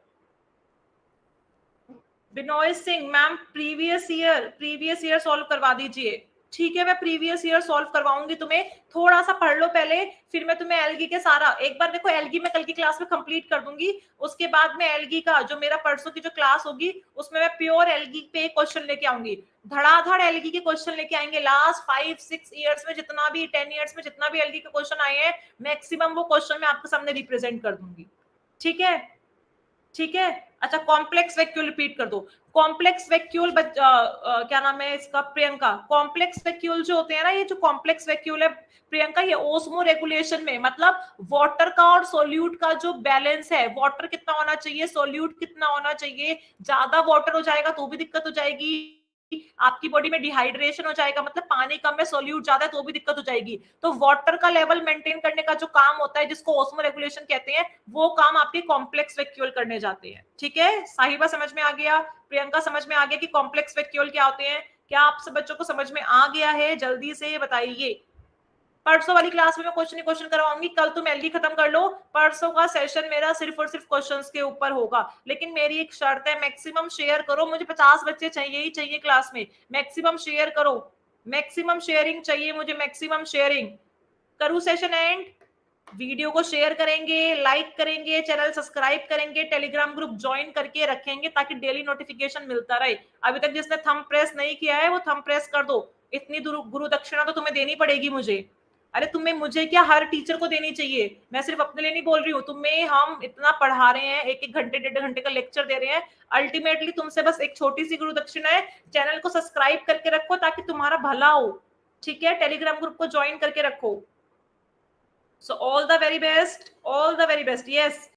Binoy Singh ma'am previous year solve करवा दीजिए। ठीक है, मैं प्रीवियस ईयर सॉल्व करवाऊंगी तुम्हें, थोड़ा सा पढ़ लो पहले, फिर मैं तुम्हें एल्गी के सारा एक बार देखो, एल्गी मैं कल की क्लास में कंप्लीट कर दूंगी, उसके बाद में एल्गी का जो मेरा परसों की जो क्लास होगी उसमें मैं प्योर एल्गी पे क्वेश्चन लेके आऊंगी, धड़ाधड़ एल्गी के क्वेश्चन लेके आएंगे। लास्ट 5-6 ईयर्स में जितना भी 10 ईयर्स में जितना भी एल्गी के क्वेश्चन आए हैं, मैक्सिमम वो क्वेश्चन मैं आपके सामने रिप्रेजेंट कर दूंगी। ठीक है, ठीक है। अच्छा, कॉम्प्लेक्स वैक्यूल रिपीट कर दो। कॉम्प्लेक्स वैक्यूल क्या नाम है इसका, प्रियंका। कॉम्प्लेक्स वैक्यूल जो होते हैं ना, ये जो कॉम्प्लेक्स वैक्यूल है प्रियंका, ये ओस्मो रेगुलेशन में, मतलब वाटर का और सोल्यूट का जो बैलेंस है, वाटर कितना होना चाहिए, सोल्यूट कितना होना चाहिए, ज्यादा वाटर हो जाएगा तो भी दिक्कत हो जाएगी, आपकी बॉडी में डिहाइड्रेशन हो जाएगा, मतलब पानी कम है सोल्यूट ज्यादा है तो भी दिक्कत हो जाएगी। तो वाटर का लेवल मेंटेन करने का जो काम होता है, जिसको ओस्मो रेगुलेशन कहते हैं, वो काम आपके कॉम्प्लेक्स वैक्यूल करने जाते हैं। ठीक है, साहिबा समझ में आ गया, प्रियंका समझ में आ गया कि कॉम्प्लेक्स वैक्यूल क्या होते हैं? क्या आप सब बच्चों को समझ में आ गया है? जल्दी से बताइए। परसों वाली क्लास में मैं क्वेश्चन ही क्वेश्चन करवाऊंगी, कल तुम एलगी खत्म कर लो, परसों का सेशन मेरा सिर्फ और सिर्फ क्वेश्चंस के ऊपर होगा। लेकिन मेरी एक शर्त है, मैक्सिमम शेयर करो, मुझे 50 बच्चे चाहिए ही चाहिए क्लास में, मैक्सिमम शेयर करो, मैक्सिमम शेयरिंग चाहिए मुझे, मैक्सिमम शेयरिंग। करूं सेशन एंड? वीडियो को शेयर करेंगे, लाइक करेंगे, चैनल सब्सक्राइब करेंगे, टेलीग्राम ग्रुप ज्वाइन करके रखेंगे ताकि डेली नोटिफिकेशन मिलता रहे। अभी तक जिसने थंब प्रेस नहीं किया है वो थंब प्रेस कर दो, इतनी गुरु दक्षिणा तो तुम्हें देनी पड़ेगी मुझे। अरे तुम्हें, मुझे क्या, हर टीचर को देनी चाहिए, मैं सिर्फ अपने लिए नहीं बोल रही हूँ, तुम्हें हम इतना पढ़ा रहे हैं, एक एक घंटे 1.5 घंटे का लेक्चर दे रहे हैं, अल्टीमेटली तुमसे बस एक छोटी सी गुरु दक्षिणा है, चैनल को सब्सक्राइब करके रखो ताकि तुम्हारा भला हो। ठीक है, टेलीग्राम ग्रुप को ज्वाइन करके रखो। So all the very best, all the very best. Yes.